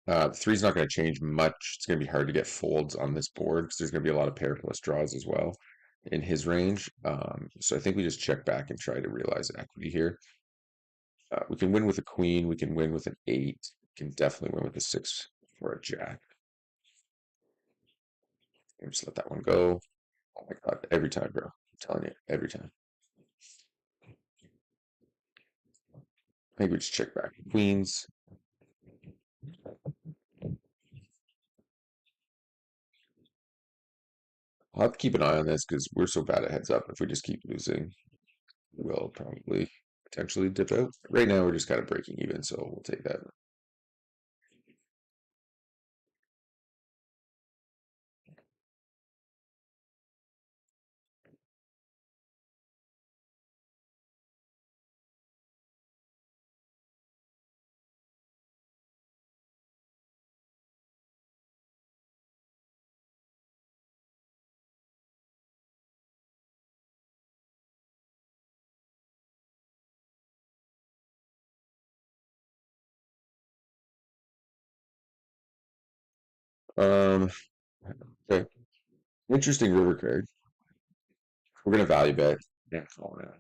The three's not going to change much. It's going to be hard to get folds on this board because there's going to be a lot of pair plus draws as well in his range. So I think we just check back and try to realize equity here. We can win with a queen. We can win with an eight. We can definitely win with a six or a jack. And just let that one go. Oh my god! Every time, bro. I'm telling you, every time. I think we just check back. Queens. I'll have to keep an eye on this because we're so bad at heads up. If we just keep losing, we'll probably potentially dip out. Right now, we're just kind of breaking even, so we'll take that. Um, okay. Interesting river card. We're gonna value bet. Yeah, call now.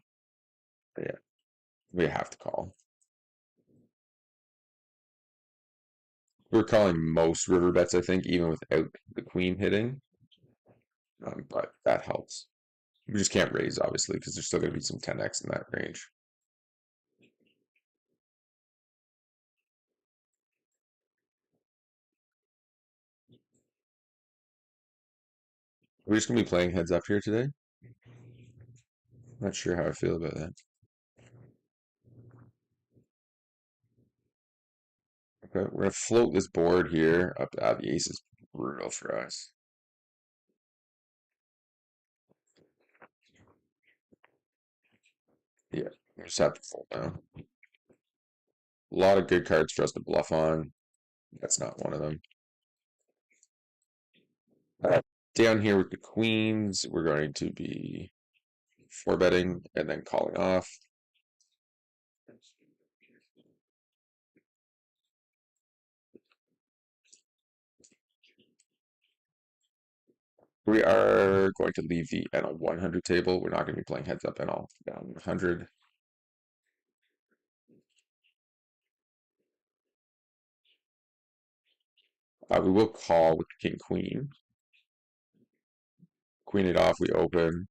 Yeah, we have to call. We're calling most river bets, I think, even without the queen hitting. But that helps. We just can't raise, obviously, because there's still gonna be some 10x in that range. We're just gonna be playing heads up here today. Not sure how I feel about that. Okay, we're gonna float this board here up. The ace is brutal for us. Yeah, we just have to fold now. A lot of good cards for us to bluff on. That's not one of them. Uh, Down here with the queens, we're going to be four betting and then calling off. We are going to leave the NL 100 table. We're not going to be playing heads up NL down 100. We will call with the king queen. Queen it off, we open.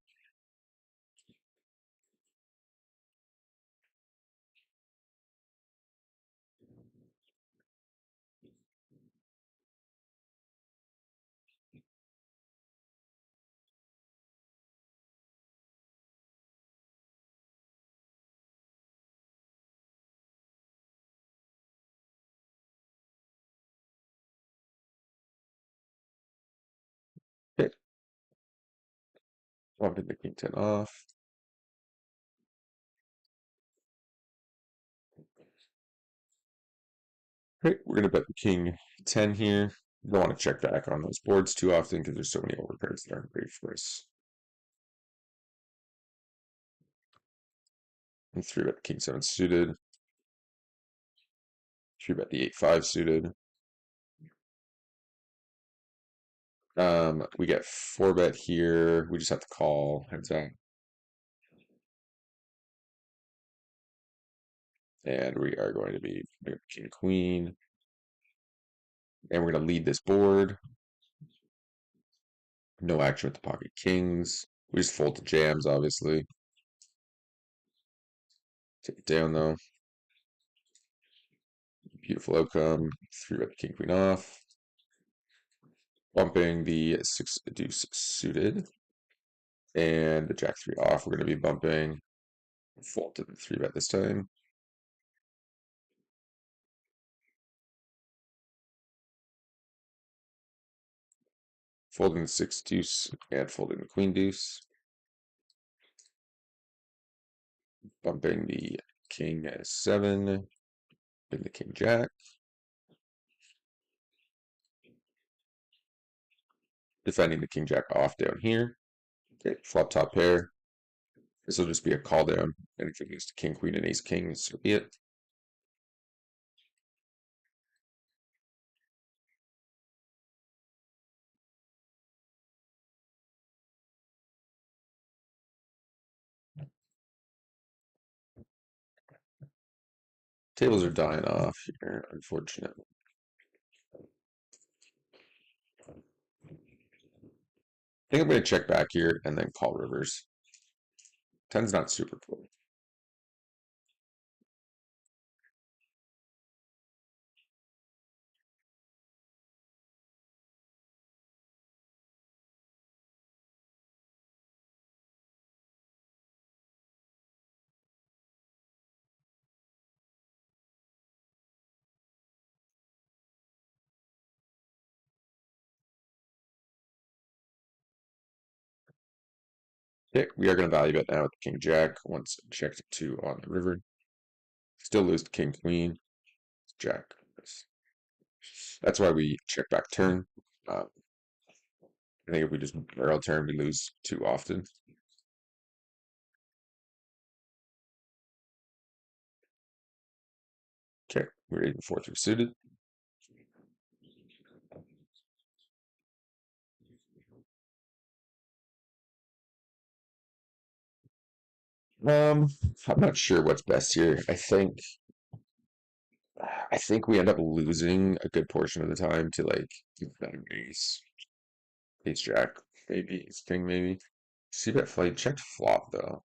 Hit. Bumping the king 10 off. Right, we're going to bet the king 10 here. Don't want to check back on those boards too often because there's so many overcards that aren't great for us. And three bet the king 7 suited. Three bet the 8-5 suited. We get four bet here. We just have to call heads up. And we are going to be king queen. And we're going to lead this board. No action with the pocket kings. We just fold to jams, obviously. Take it down though. Beautiful outcome. Three bet the king queen off. Bumping the six deuce suited. And the jack three off. We're going to be bumping. Fold to the three bet this time. Folding the six deuce and folding the queen deuce. Bumping the king as 7, and the king jack. Defending the king jack off down here. Okay, flop top pair. This will just be a call down. And if it goes to king queen and ace king, so be it. Tables are dying off here, unfortunately. I think I'm going to check back here and then call rivers. 10's not super cool. Okay, we are going to value bet now with King Jack. Once checked two on the river. Still lose to King Queen. Jack. That's why we check back turn. I think if we just barrel turn, we lose too often. Okay, we're 8 and 4 through suited. I'm not sure what's best here. I think we end up losing a good portion of the time to like ace jack, maybe ace king, maybe. See bet flight checked flop though.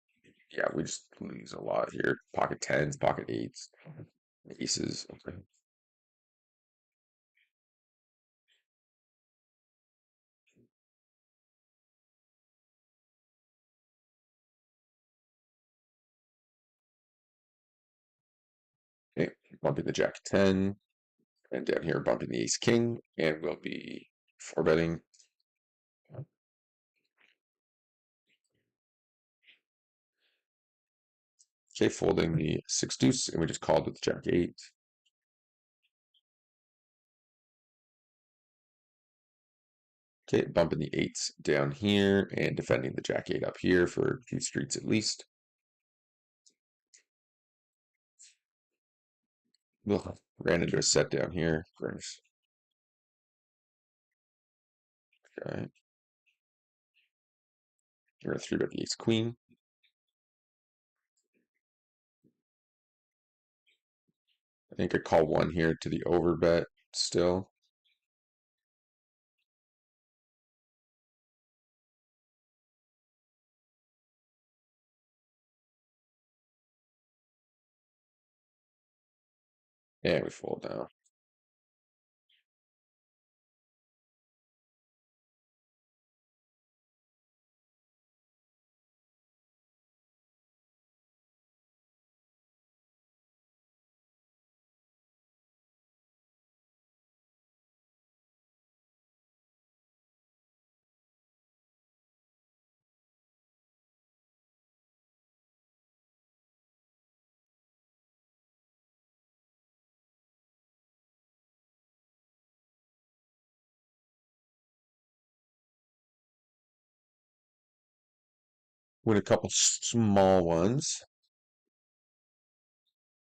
Yeah, we just lose a lot here. Pocket tens, pocket eights, aces. Okay. Okay, bumping the jack 10, and down here bumping the ace king, and we'll be four betting. Okay, folding the six deuce, and we just called with jack eight. Okay, bumping the eights down here and defending the jack eight up here for a few streets at least. Ugh, ran into a set down here. Gross. Okay. We're gonna three bet the ace queen. I think I call one here to the over bet still. And we fold now. Win a couple small ones.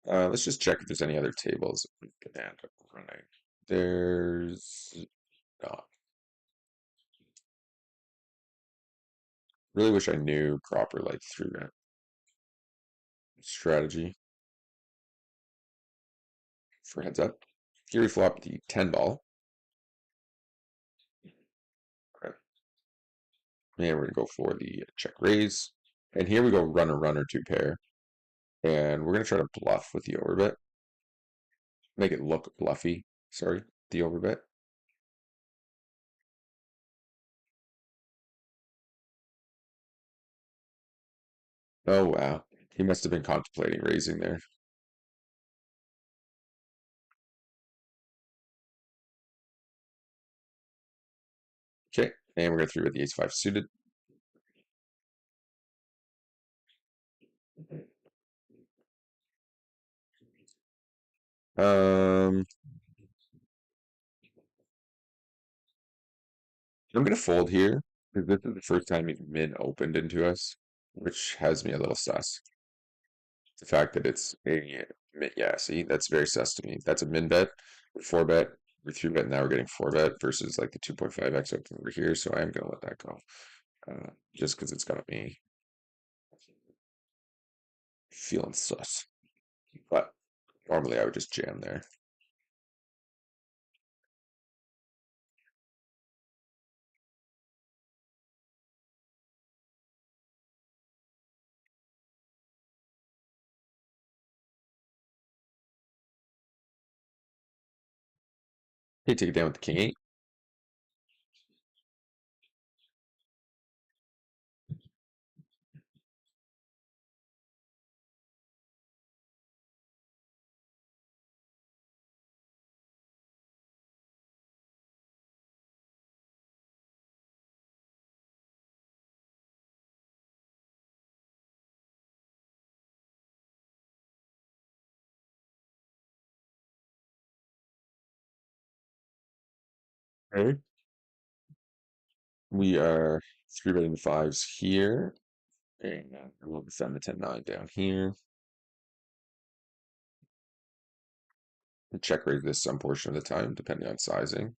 Let's just check if there's any other tables we can end up running. There's not. Really wish I knew proper like three bet strategy for heads up. Here we flop the 10 ball. Okay. And we're gonna go for the check raise. And here we go runner two pair. And we're gonna try to bluff with the overbet. Make it look bluffy. Sorry, the overbet. Oh wow. He must have been contemplating raising there. Okay. And we're gonna three with the ace five suited. Um I'm gonna fold here because this is the first time he's min opened into us, which has me a little sus. The fact that it's a yeah, see, that's very sus to me. That's a min bet, we four bet, we three bet, now we're getting four bet versus like the 2.5x open over here. So I am gonna let that go, just because it's got me feeling sus. But normally I would just jam there. Okay, take it down with the king eight. Okay. We are three betting the fives here, and we'll send the 10-9 down here. And check raise this some portion of the time, depending on sizing.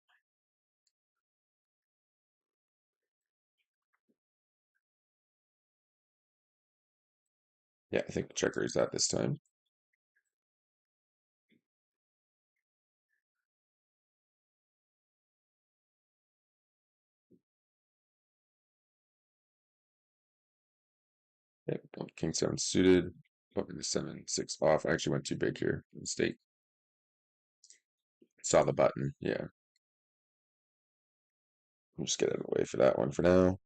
Yeah, I think we'll check raise that this time. Yeah, king seven suited. Probably the 7-6 off. I actually went too big here. Mistake. Saw the button. Yeah. We'll just get out of the way for that one for now.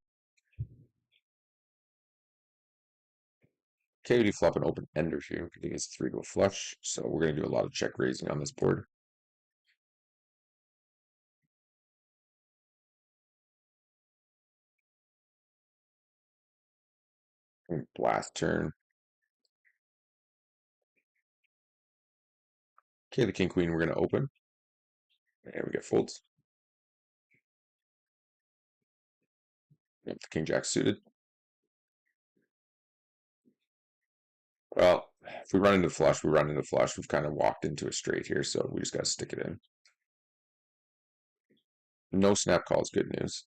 Okay, we do flop an open ender here. I think it's 3 go flush. So we're going to do a lot of check raising on this board. Blast turn. Okay, the king queen we're going to open. And we get folds. Yep, the king jack suited. Well, if we run into flush, we run into flush. We've kind of walked into a straight here, so we just got to stick it in. No snap calls, good news.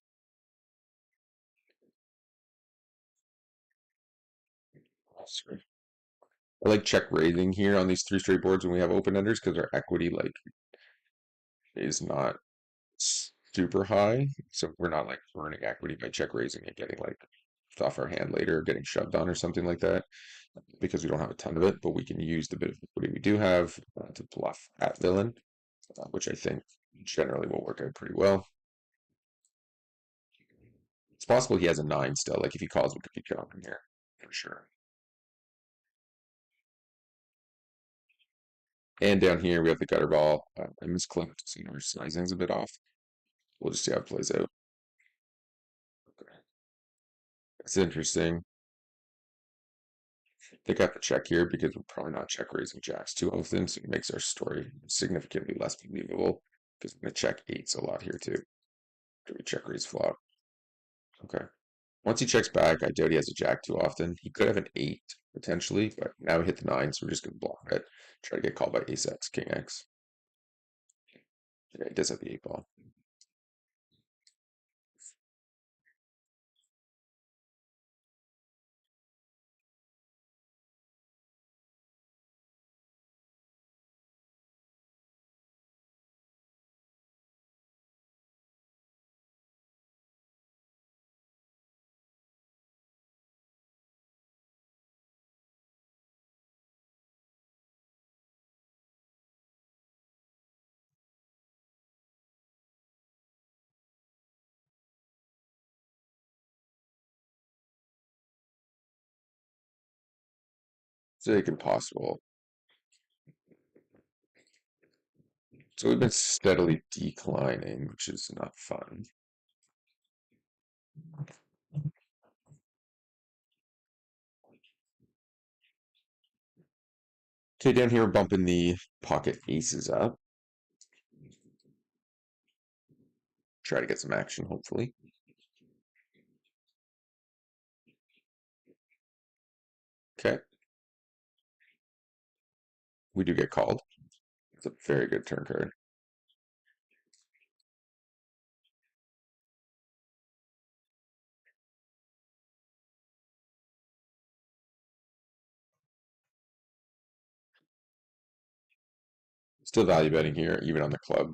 I like check raising here on these 3 straight boards when we have open enders because our equity like is not super high. So we're not like burning equity by check raising and getting like off our hand later or getting shoved on or something like that because we don't have a ton of it, but we can use the bit of equity we do have to bluff at villain, which I think generally will work out pretty well. It's possible he has a 9 still. Like if he calls, we could be jumping here for sure. And down here we have the gutter ball. I misclicked, so our sizing's a bit off. We'll just see how it plays out. Okay. It's interesting. They got the check here because we're probably not check raising jacks too often, so it makes our story significantly less believable because we're gonna check eights a lot here too. Do we check raise flop? Okay. Once he checks back, I doubt he has a jack too often. He could have an 8 potentially, but now we hit the 9, so we're just gonna block it. Try to get called by ace x, king x. Yeah, he does have the 8 ball. So they can possible. So we've been steadily declining, which is not fun. Okay, down here we're bumping the pocket aces up. Try to get some action, hopefully. Okay. We do get called. It's a very good turn card. Still value betting here, even on the club.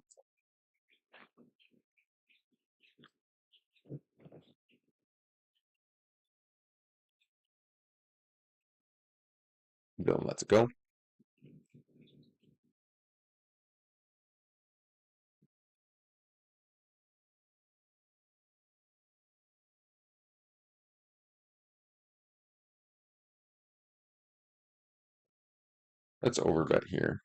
Bill lets it go. Let's overbet here.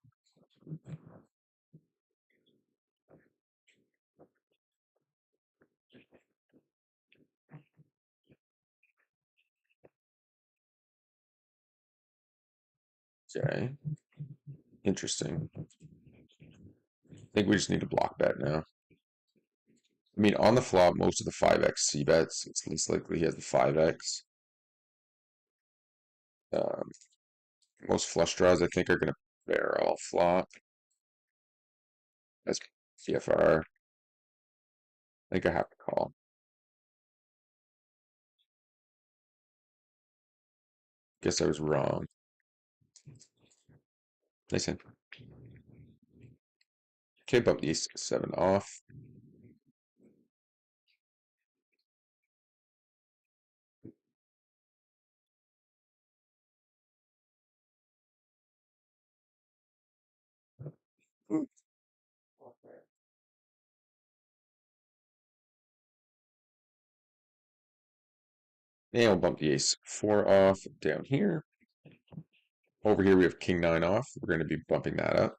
Okay. Interesting. I think we just need to block bet now. I mean, on the flop, most of the 5x C bets. It's least likely he has the 5x. Um, most flush draws, I think, are going to barrel flop as PFR. I think I have to call. Guess I was wrong. Nice hand. Okay, bump the ace 7 off. Ooh. And we'll bump the ace 4 off down here. Over here we have king 9 off. We're going to be bumping that up.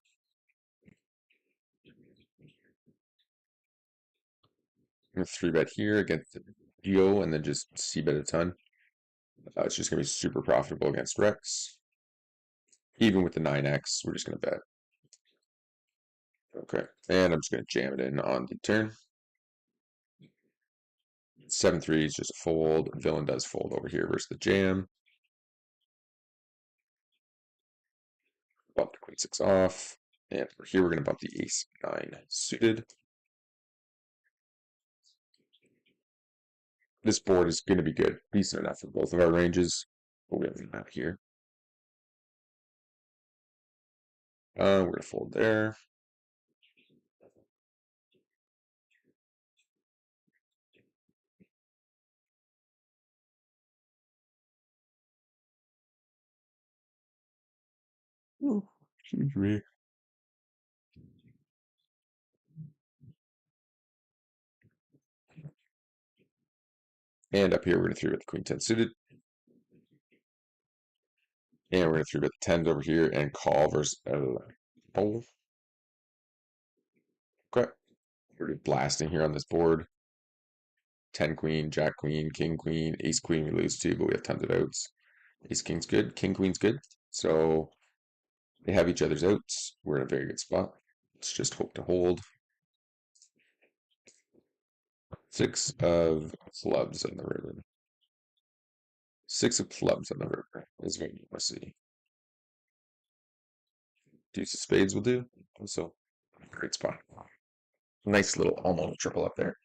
I'm going to 3-bet here against Geo and then just c-bet a ton. It's just going to be super profitable against Rex. Even with the 9x, we're just going to bet. Okay, and I'm just going to jam it in on the turn. 7-3 is just a fold. Villain does fold over here versus the jam. Bump the queen 6 off. And over here, we're going to bump the ace 9 suited. This board is going to be good. Decent enough for both of our ranges. But we have a map here. We're going to fold there. Oh, excuse me. And up here, we're going to 3-bet the queen 10 suited. And we're going to 3-bet the 10s over here and call versus fold. Okay. We're blasting here on this board. 10 queen, jack queen, king queen, ace queen, we lose 2, but we have tons of outs. Ace king's good, king queen's good. So they have each other's outs. We're in a very good spot. Let's just hope to hold. 6 of clubs on the river. 6 of clubs on the river is what you want to see. Deuce of spades will do. Also, great spot. Nice little almost triple up there.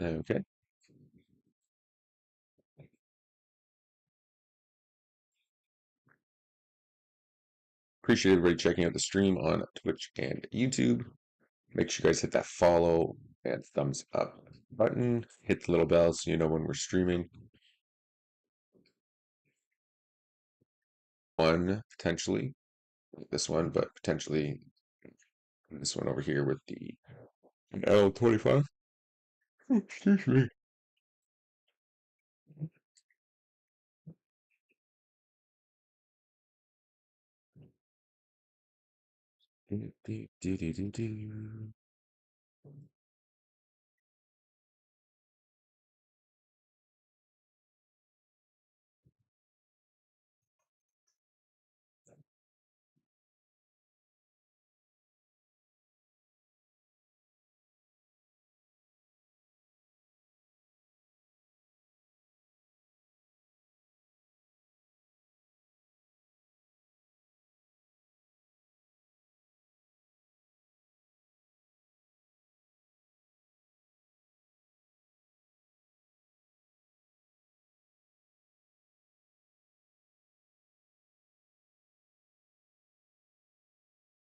Okay. Appreciate everybody checking out the stream on Twitch and YouTube. Make sure you guys hit that follow and thumbs up button. Hit the little bell so you know when we're streaming. One, potentially. This one, but potentially this one over here with the L25. Excuse me.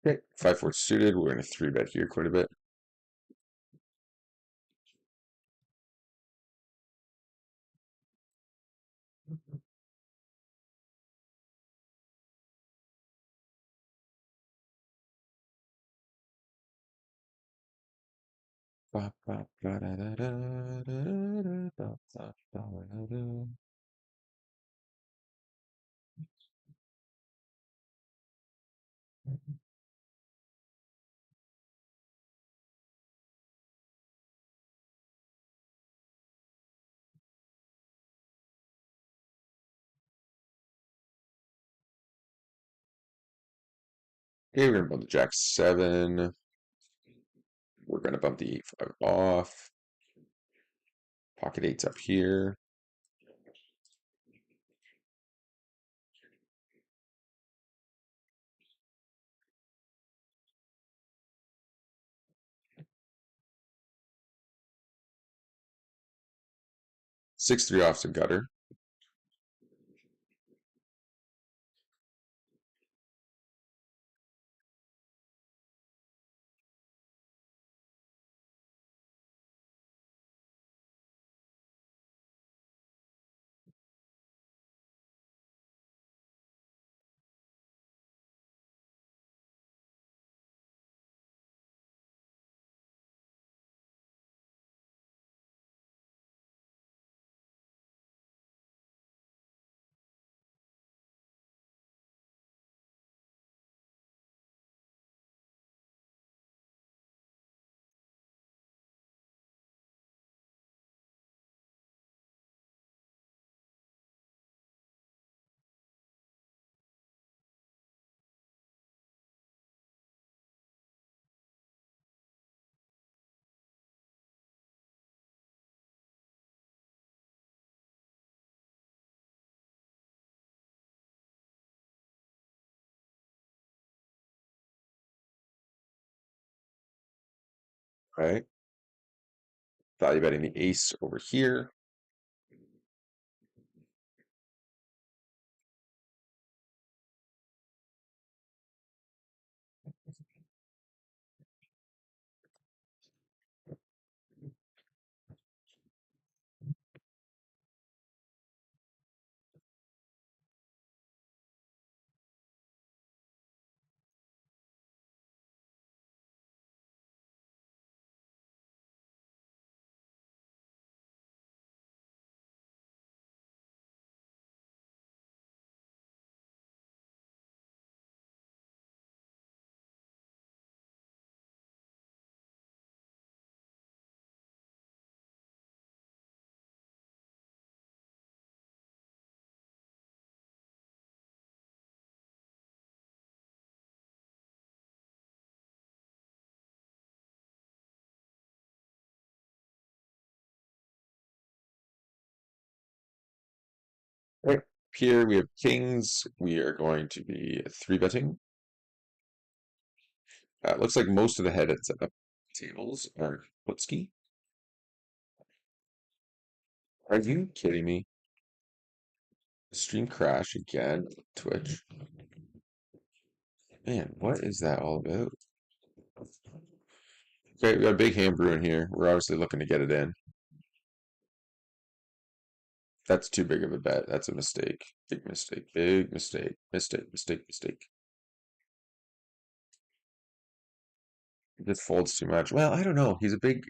Okay, 5-4 suited. We're going to 3-bet here quite a bit. Okay, we're gonna bump the Jack 7. We're gonna bump the 8-5 off. Pocket 8's up here. Six three off's a gutter. Right. Value betting the ace over here. Right. Here we have kings. We are going to be three betting. It looks like most of the heads up tables are Putski. Are you kidding me? Stream crash again. Twitch. Man, what is that all about? Okay, we got a big hand brewing here. We're obviously looking to get it in. That's too big of a bet. That's a mistake. Big mistake. Big mistake. Mistake. Mistake. Mistake. He just folds too much. Well, I don't know. He's a big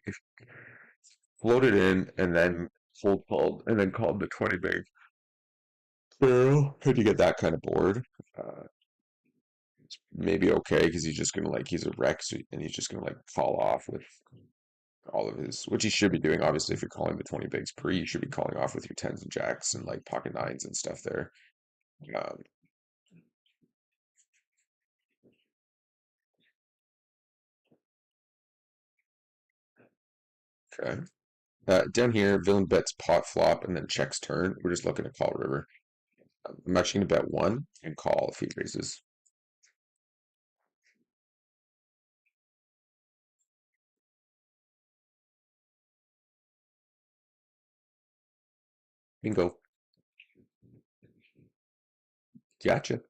floated in and then cold called and then called the 20 big. So, could you get that kind of board? Uh, maybe okay because he's just gonna like he's a wreck and he's just gonna like fall off with all of his, which he should be doing. Obviously, if you're calling the 20 bigs pre, you should be calling off with your tens and jacks and like pocket nines and stuff there. Um, okay. Down here, villain bets pot flop and then checks turn. We're just looking to call river. I'm actually gonna bet one and call if he raises. Bingo. Gotcha.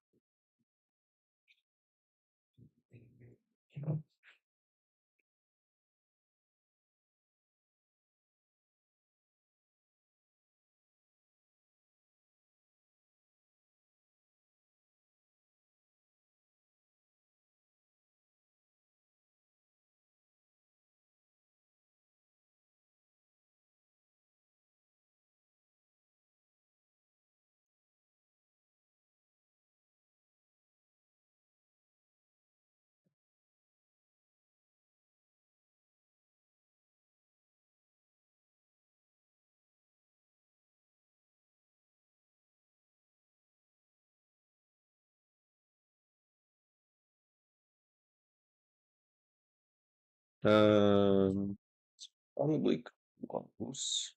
It's probably close.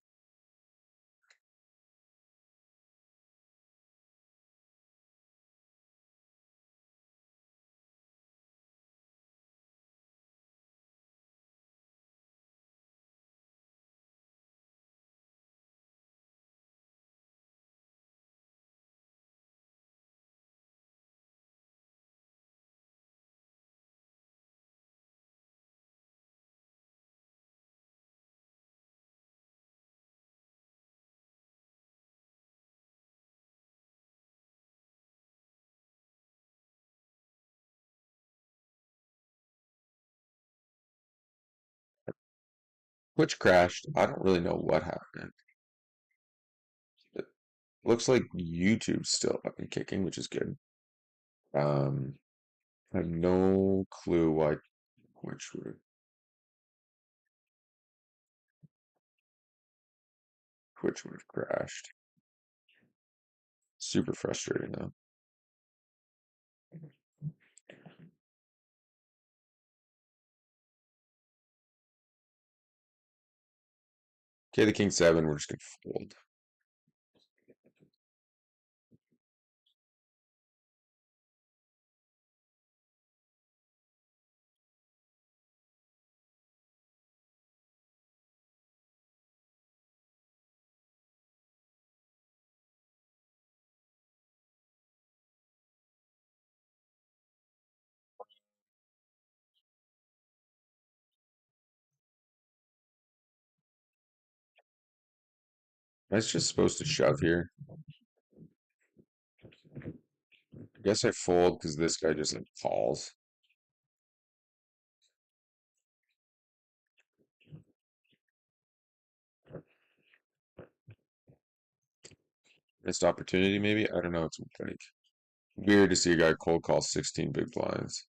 Twitch crashed. I don't really know what happened. It looks like YouTube's still up and kicking, which is good. Um, I have no clue why Twitch would have crashed. Super frustrating though. Okay, the king seven. We're just gonna fold. I was just supposed to shove here. I guess I fold because this guy just like calls. Missed opportunity, maybe? I don't know. It's like weird to see a guy cold call 16 big blinds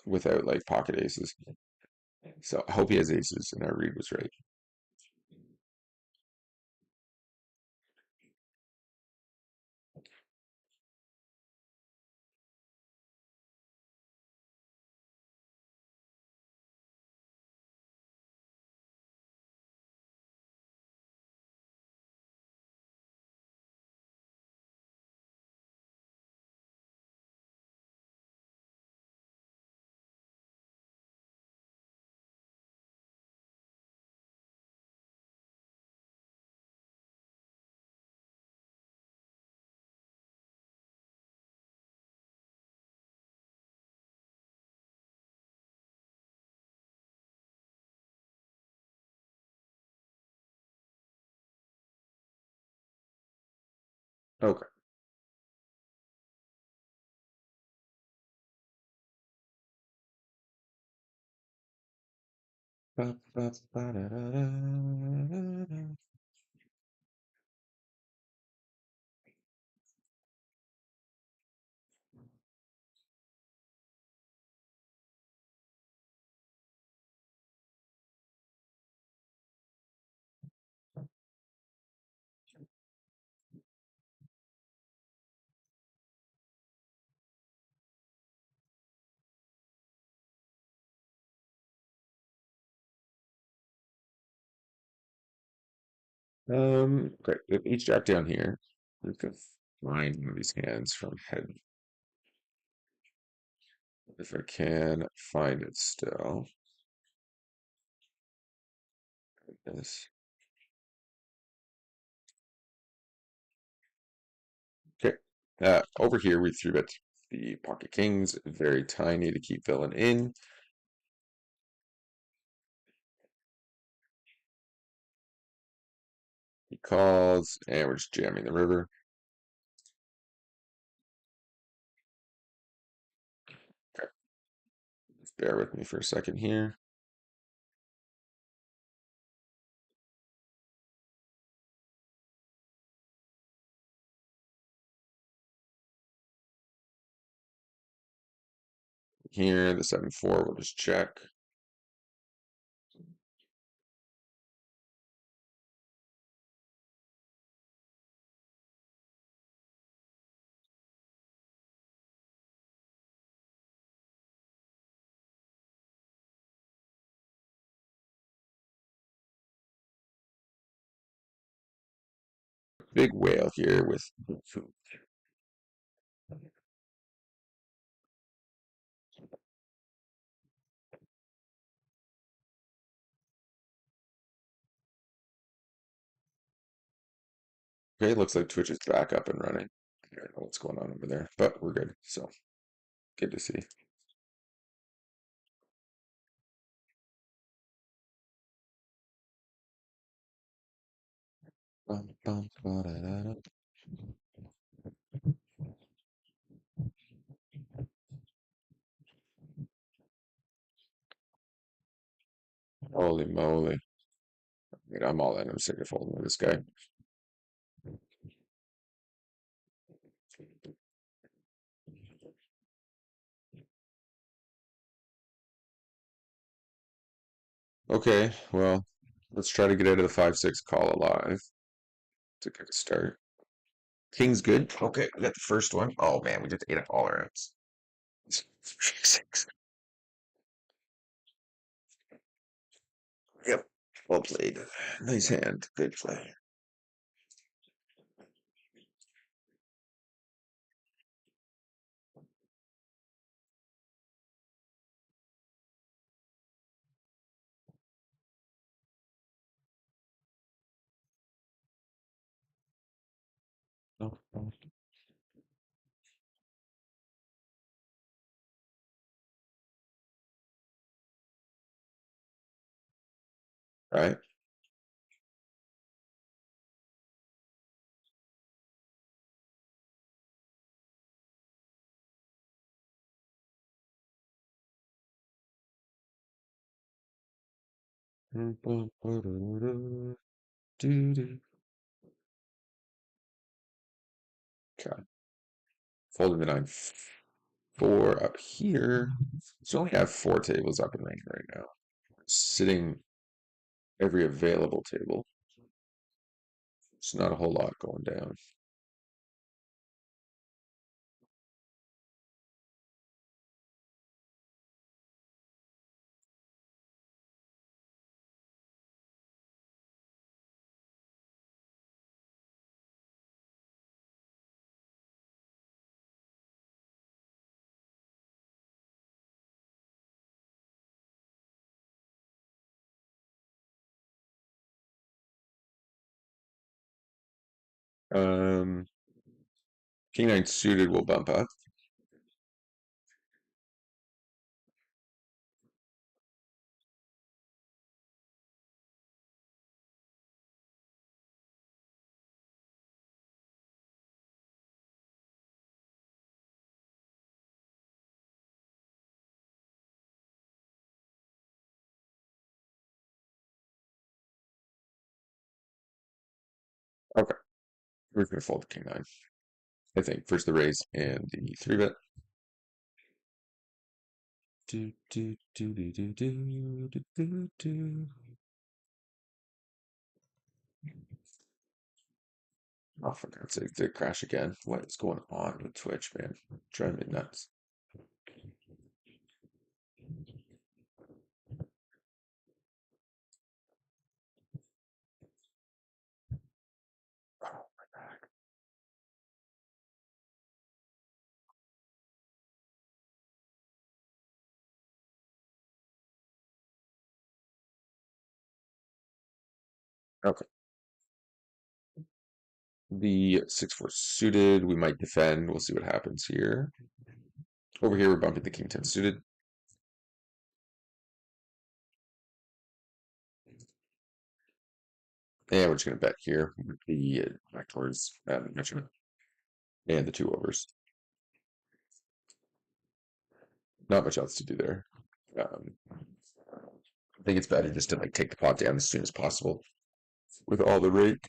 without like pocket aces. So I hope he has aces and our read was right. Okay. Great. We have each jack down here. We can find one of these hands from head. If I can find it still. This. Okay. Over here we three bet the pocket kings, very tiny to keep villain in. He calls, and we're just jamming the river. Okay. Just bear with me for a second here. Here, the 7-4, we'll just check. big whale here with food. Okay, looks like Twitch is back up and running. I don't know what's going on over there, but we're good. So good to see. Bum, bum, ba-da-da-da. Holy moly. Dude, I'm all in. I'm sick of folding with this guy. Okay, well, let's try to get out of the 5-6 call alive. It's a good start. King's good. Okay, we got the first one. Oh man, we just ate up all our outs. 6. Yep. Well played. Nice hand. Good play. Oh, oh. Right. Okay. Folding the 9-4 up here. So we only have 4 tables up and running right now. Sitting every available table. It's not a whole lot going down. Um, King 9 suited will bump up. Okay, we're gonna fold King 9. I think first the raise and the 3-bet. Do, do, do, do, do, do, do, do, do. Oh, for God's sake, did it crash again? What is going on with Twitch, man? Driving me nuts. Oh, my back. Okay. The 6-4 suited, we might defend. We'll see what happens here. Over here, we're bumping the King 10 suited. And we're just going to bet here with the back towards measurement and the 2 overs. Not much else to do there. I think it's better just to like take the pot down as soon as possible with all the rake.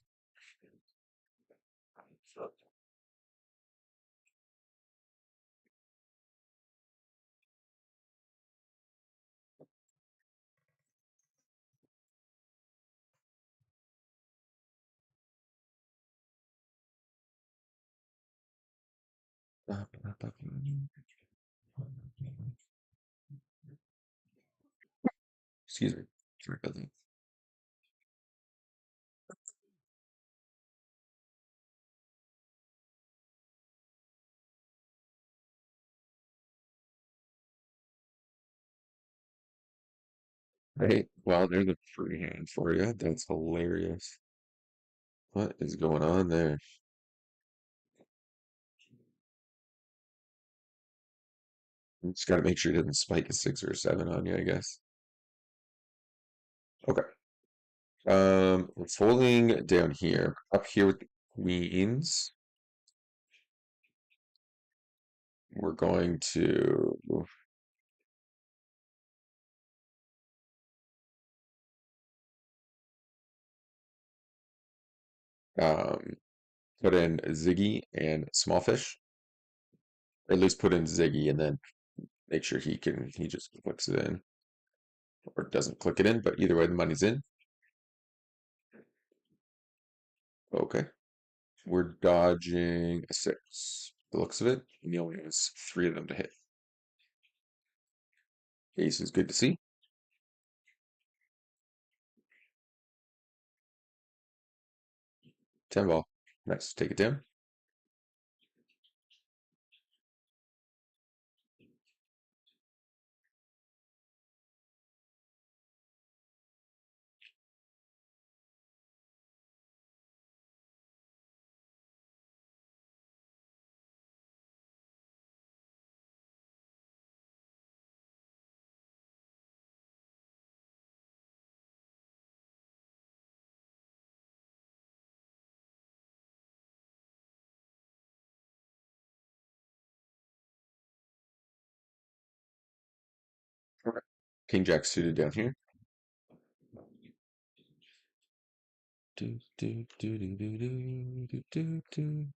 Excuse me. Sorry about that. Hey, well, there's a free hand for you. That's hilarious. What is going on there? You just got to make sure it doesn't spike a 6 or a 7 on you, I guess. Okay. We're folding down here. Up here with the queens, we're going to um, put in Ziggy and Smallfish. Or at least put in Ziggy and then make sure he just clicks it in or doesn't click it in, but either way the money's in. Okay. We're dodging a 6. The looks of it, and he only has 3 of them to hit. Ace is good to see. 10 ball. Nice. Take it down. Okay. King Jack suited down here. Do, do, do, do, do, do, do, do, do.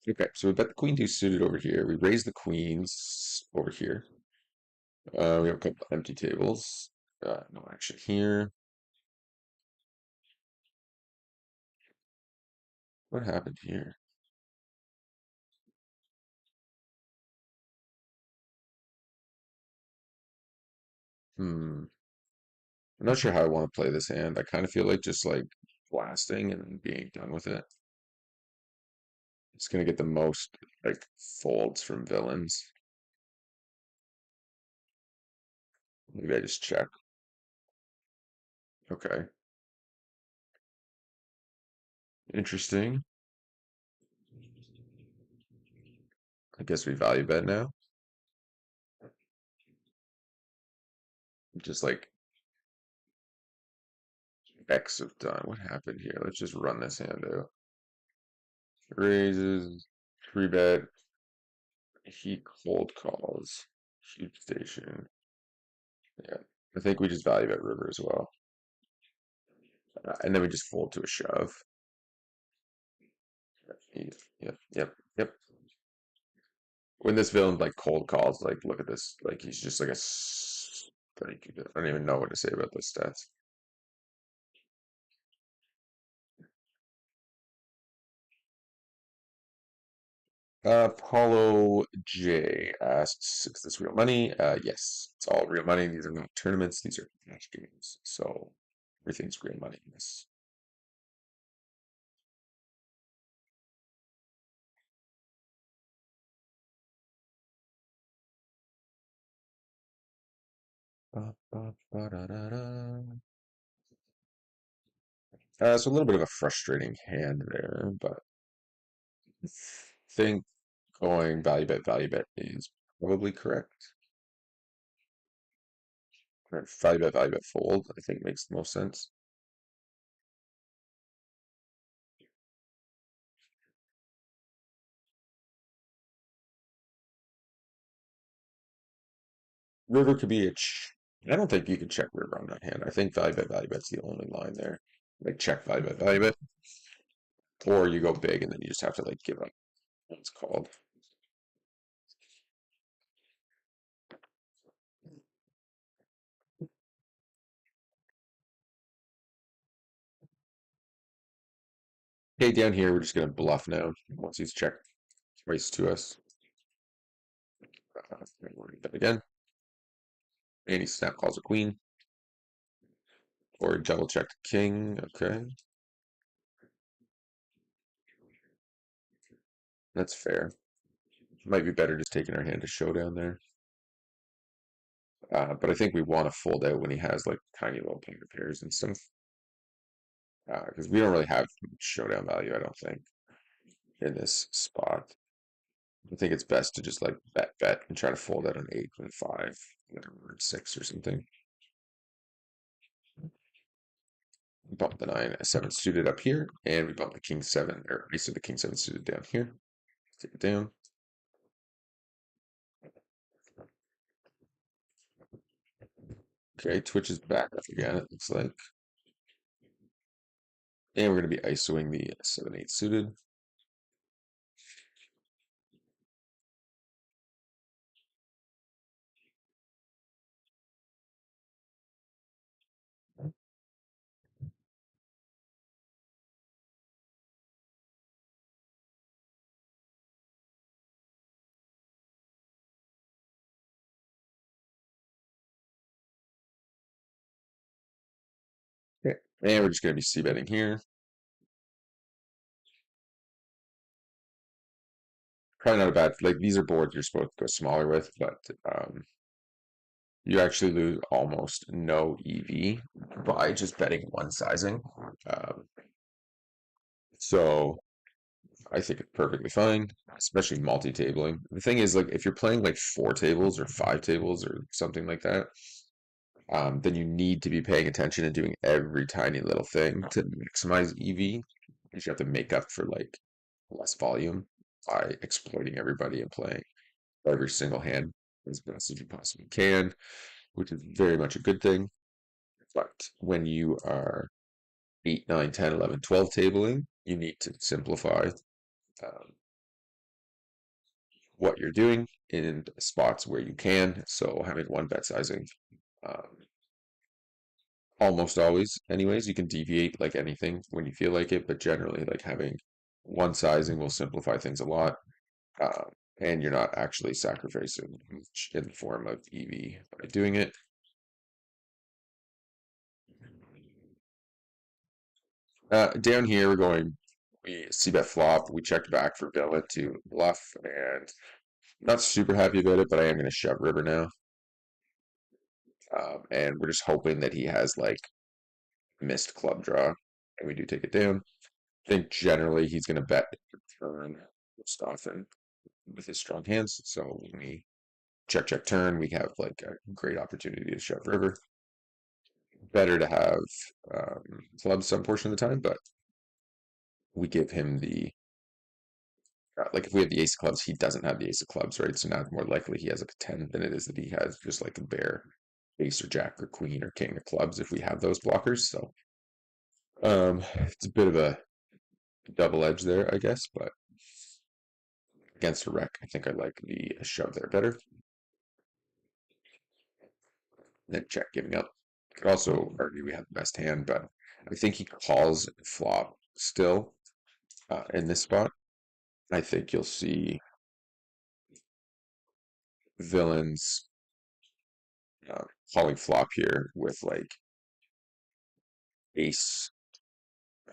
Okay, so we bet the queen two suited over here. We raise the queens over here. We have a couple empty tables. No action here. What happened here? Hmm. I'm not sure how I want to play this hand. I kind of feel like just like blasting and then being done with it. It's gonna get the most like folds from villains. Maybe I just check. Okay. Interesting. I guess we value bet now. Just like X of done. What happened here? Let's just run this hand out. Raises, three bet. He cold calls. Huge station. Yeah. I think we just value bet river as well. And then we just fold to a shove. Yep, yep, yep. When this villain like cold calls, like look at this. Like he's just like I don't even know what to say about those stats. Paulo J asks, is this real money? Yes, it's all real money. These are not tournaments. These are cash games. So everything's real money in this. Ba, ba, ba, da, da, da. So a little bit of a frustrating hand there, but I think going value bet is probably correct. Right, value bet fold, I think makes the most sense. River could be I don't think you can check river on that hand. I think value bet's the only line there. Like check value bet, or you go big and then you just have to like give up. What it's called. Okay, down here we're just gonna bluff now. Once he's checked twice to us, we're gonna bet again. And he snap calls a queen, or double check king. Okay, that's fair. Might be better just taking our hand to showdown there. But I think we want to fold out when he has like tiny little poker pairs and stuff. Because we don't really have much showdown value, I don't think, in this spot. I think it's best to just like bet and try to fold out an eight and five, or six or something. Bump the nine, a seven suited up here, and we bump the king seven, or ace of the king seven suited down here. Take it down. Okay, Twitch is back up again, it looks like. And we're going to be ISOing the 7-8 suited. Okay. And we're just going to be c-betting here. Probably not a bad, like these are boards you're supposed to go smaller with, but you actually lose almost no EV by just betting one sizing. Um, so I think it's perfectly fine, especially multi-tabling. The thing is, like, if you're playing like four tables or five tables or something like that, then you need to be paying attention and doing every tiny little thing to maximize EV. Because you have to make up for like less volume by exploiting everybody and playing every single hand as best as you possibly can, which is very much a good thing. But when you are 8, 9, 10, 11, 12 tabling, you need to simplify um, what you're doing in spots where you can. So having one bet sizing, um, almost always, anyways, you can deviate like anything when you feel like it, but generally, like having one sizing will simplify things a lot. Uh, and you're not actually sacrificing much in the form of EV by doing it. Down here, we see bet flop. We checked back for villain to bluff, and not super happy about it, but I am going to shove river now. And we're just hoping that he has like missed club draw, and we do take it down. I think generally he's going to bet turn most often with his strong hands. So when we check turn, we have like a great opportunity to shove river. Better to have clubs some portion of the time, but we give him the like if we have the ace of clubs, he doesn't have the ace of clubs, right? So now it's more likely he has like a 10 than it is that he has just like a bare ace or jack or queen or king of clubs if we have those blockers. So it's a bit of a double edge there, I guess, but against a wreck, I think I like the shove there better. Then check giving up. Could also argue we have the best hand, but I think he calls flop still in this spot. I think you'll see villains uh, calling flop here with like ace.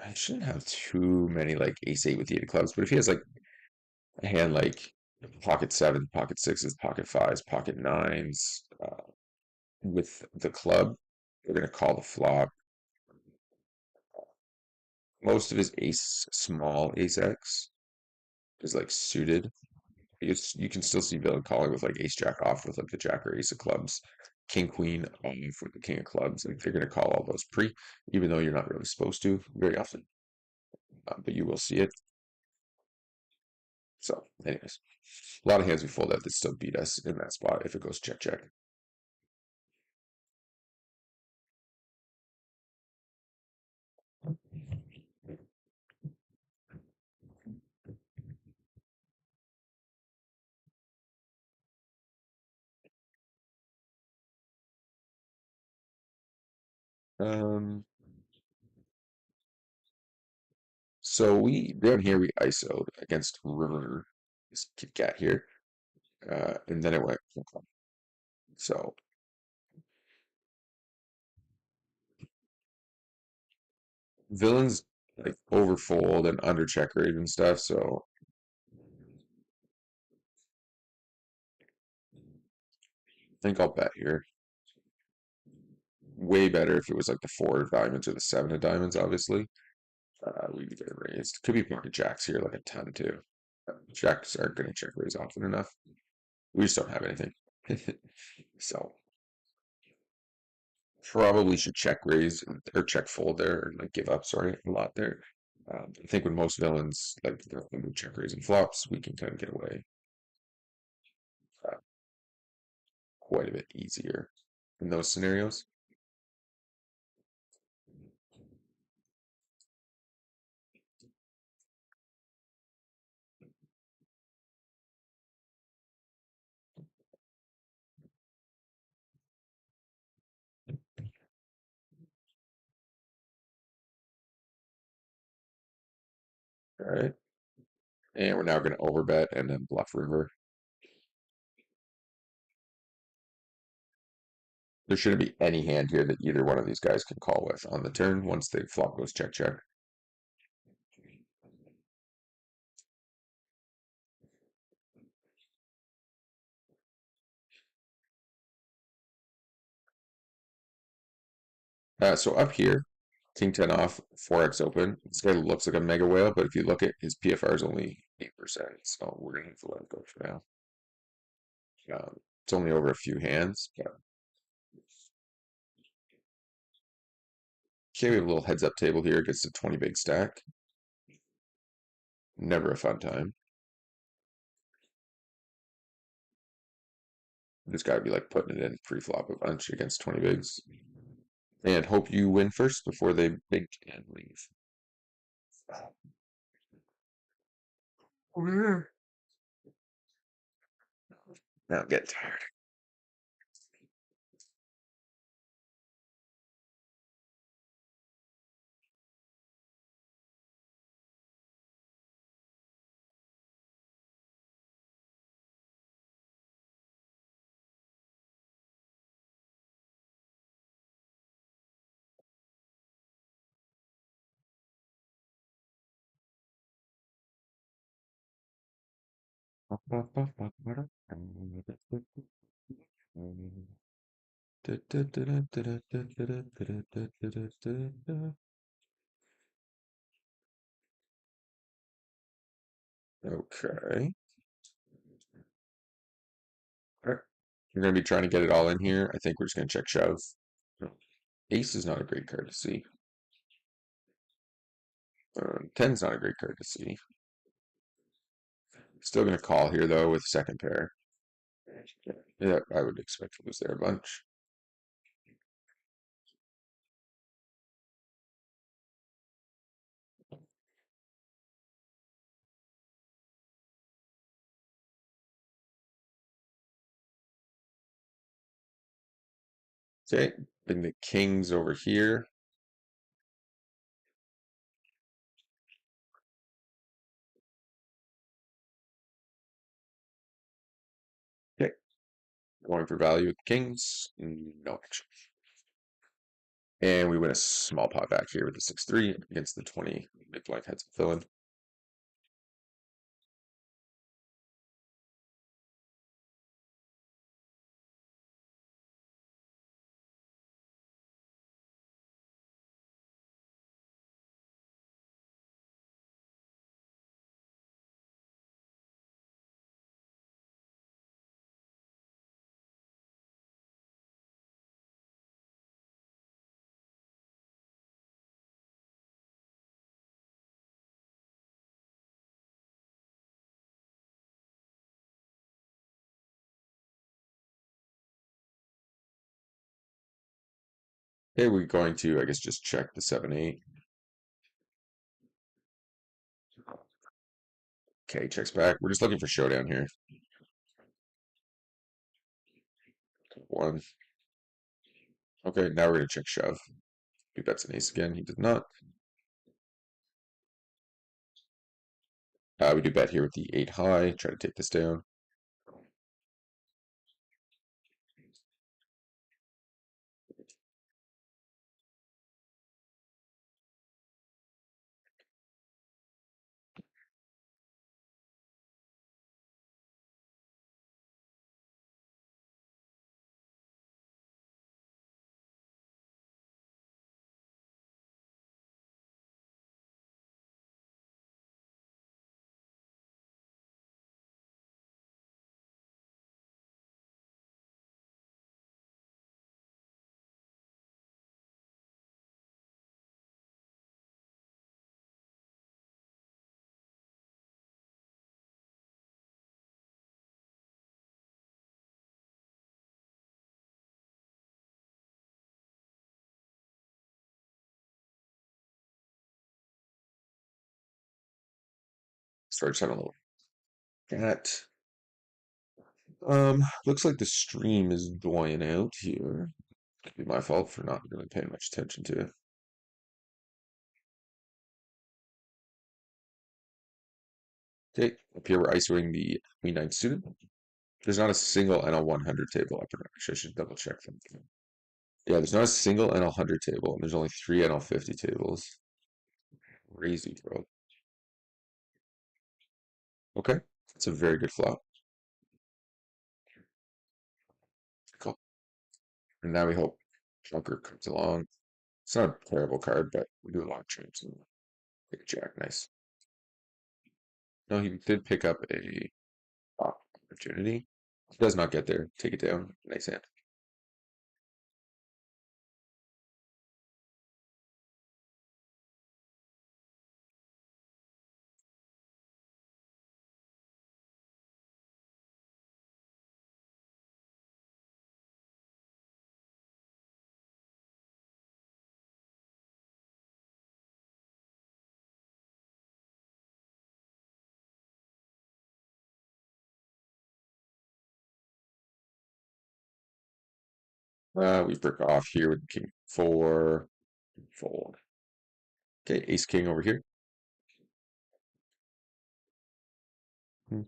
I shouldn't have too many like ace eight with the eight of clubs, but if he has like a hand like pocket seven, pocket sixes, pocket fives, pocket nines with the club, we're gonna call the flop. Most of his ace small ace X is like suited. You can still see villain calling with like ace jack off with like the jack or ace of clubs, king queen off with the king of clubs. Like they're gonna call all those pre, even though you're not really supposed to very often, but you will see it. So, anyways, a lot of hands we fold out that still beat us in that spot if it goes check check. Um, so we down here we ISO'd against river this Kit Kat here, and then it went. So villains like overfold and under check raise and stuff. So think I'll bet here. Way better if it was like the four of diamonds or the seven of diamonds, obviously. We could get it raised. Could be pocket jacks here, like a ton too. Jacks aren't going to check raise often enough. We just don't have anything. So probably should check raise or check fold there, or like give up, sorry, a lot there. I think when most villains like the check raise and flops, we can kind of get away uh, quite a bit easier in those scenarios. All right. And we're now going to overbet and then bluff river. There shouldn't be any hand here that either one of these guys can call with on the turn once the flop goes check check. So up here, King 10 off, 4x open. This guy looks like a mega whale, but if you look at his PFR is only 8%, so we're gonna have to let it go for now. It's only over a few hands, but okay, we have a little heads up table here, gets to 20 big stack. Never a fun time. Just gotta be like putting it in pre-flop a bunch against 20 bigs. And hope you win first before they big and leave. Now I'm getting tired. Okay. Alright. We're gonna be trying to get it all in here. I think we're just gonna check shove. Ace is not a great card to see. 10's not a great card to see. Still gonna call here though with second pair. Yeah, I would expect to lose there a bunch. Okay, bring the kings over here. Okay, going for value with kings. No action. And we win a small pot back here with the 6-3 against the 20 big blind heads up villain. Okay, we're going to, I guess, just check the 7-8. Okay, checks back. We're just looking for showdown here. One. Okay, now we're gonna check shove. He bets an ace again. He did not. We do bet here with the 8 high. Try to take this down. Sorry, just having a little cat. Looks like the stream is dying out here. Could be my fault for not really paying much attention to it. Okay, up here we're ISOing the Queen Nine suited. There's not a single NL 100 table up here. Actually, I should double check them. Yeah, there's not a single NL 100 table, and there's only three NL 50 tables. Crazy, bro. Okay, it's a very good flop. Cool. And now we hope Joker comes along. It's not a terrible card, but we do a lot of trades. Take a jack, nice. No, he did pick up a opportunity. He does not get there. Take it down. Nice hand. We break off here with King 4. Fold. Okay, Ace King over here. Okay.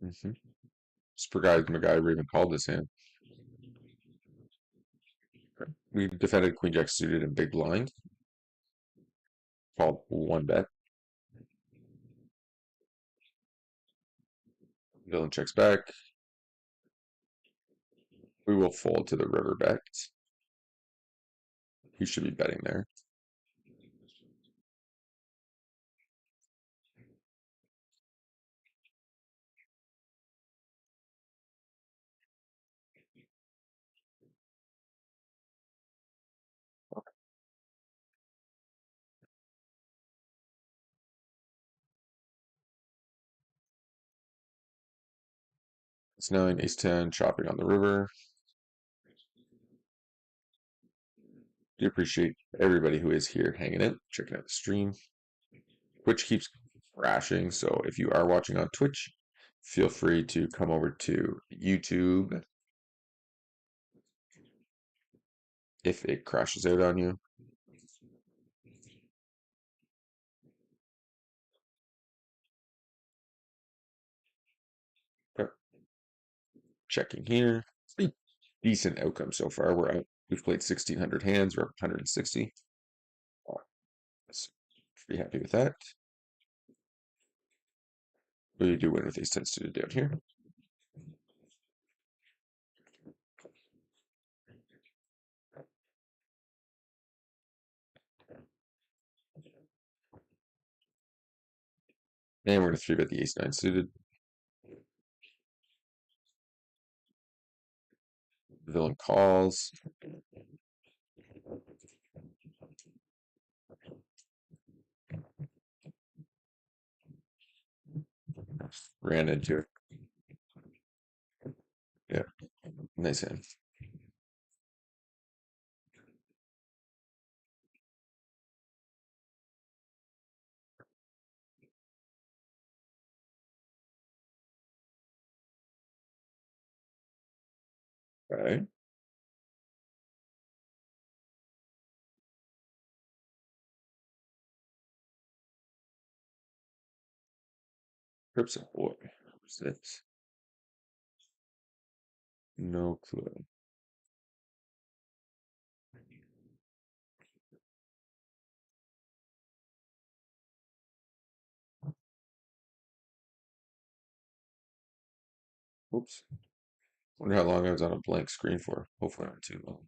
Mm-hmm. Surprised MacGyver even called this hand. We defended Queen Jack suited and big blind. Called one bet. Villain checks back. We will fold to the river bet. He should be betting there. It's 9, Ace 10, chopping on the river. Do appreciate everybody who is here hanging out, checking out the stream. Twitch keeps crashing, so if you are watching on Twitch, feel free to come over to YouTube if it crashes out on you. Okay. Checking here. Pretty decent outcome so far. We've played 1,600 hands. We're up 160. Pretty happy with that. We do win with ace 10 suited down here. And we're going to 3-bet the ace 9 suited. Villain calls. Ran into it. Yeah, nice hand. All right. Crips a boy. What's this? No clue. Oops. Wonder how long I was on a blank screen for. Hopefully not too long.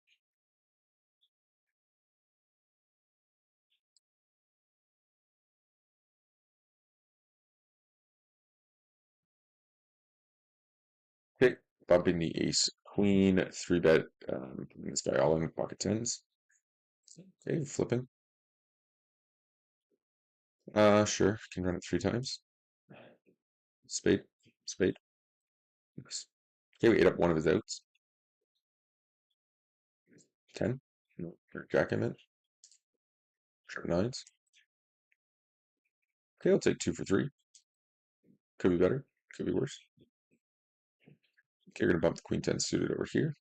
bumping the ace queen, three bet, this guy all in with pocket tens. Okay, flipping. Sure, can run it three times. Spade, spade. Nice. Okay, we ate up one of his outs. 10. No, or jack I meant. Sharp nines. Okay, I'll take 2 for 3. Could be better. Could be worse. Okay, we're gonna bump the queen 10 suited over here.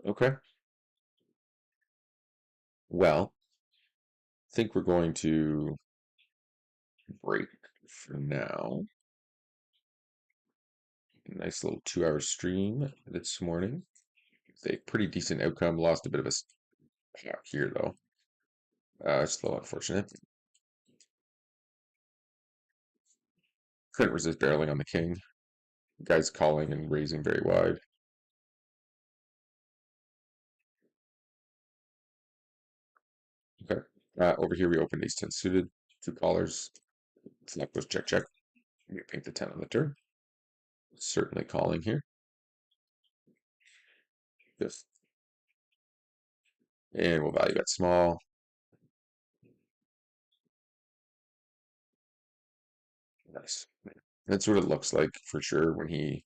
Okay. Well, I think we're going to break for now. Nice little 2-hour stream this morning. It's a pretty decent outcome. Lost a bit of a spot here though. It's a little unfortunate. Couldn't resist barreling on the king. Guy's calling and raising very wide. Okay. Over here we open ace 10 suited. Two callers. Flop goes check check. We paint the 10 on the turn. Certainly calling here. Yes. And we'll value bet small. Nice. That's what it looks like for sure when he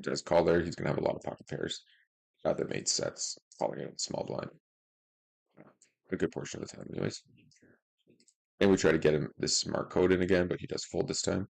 does call there. He's going to have a lot of pocket pairs that made sets, calling it small blind. A good portion of the time, anyways. And we try to get him this smart code in again, but he does fold this time.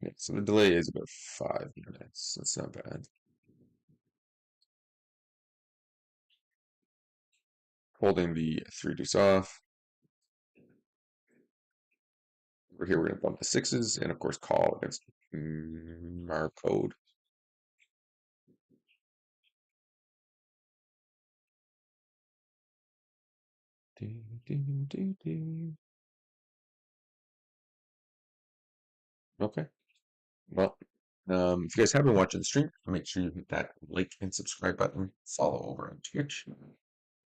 Yeah, so the delay is about 5 minutes. That's not bad. Holding the 3 deuce off. Over here, we're going to bump the sixes and, of course, call against our code. Okay. Well, if you guys have been watching the stream, make sure you hit that like and subscribe button. Follow over on Twitch.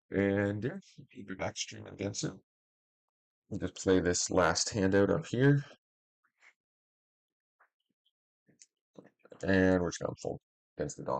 And yeah, we'll be back streaming again soon. We'll just play this last handout up here. And we're just going to fold against the dollar.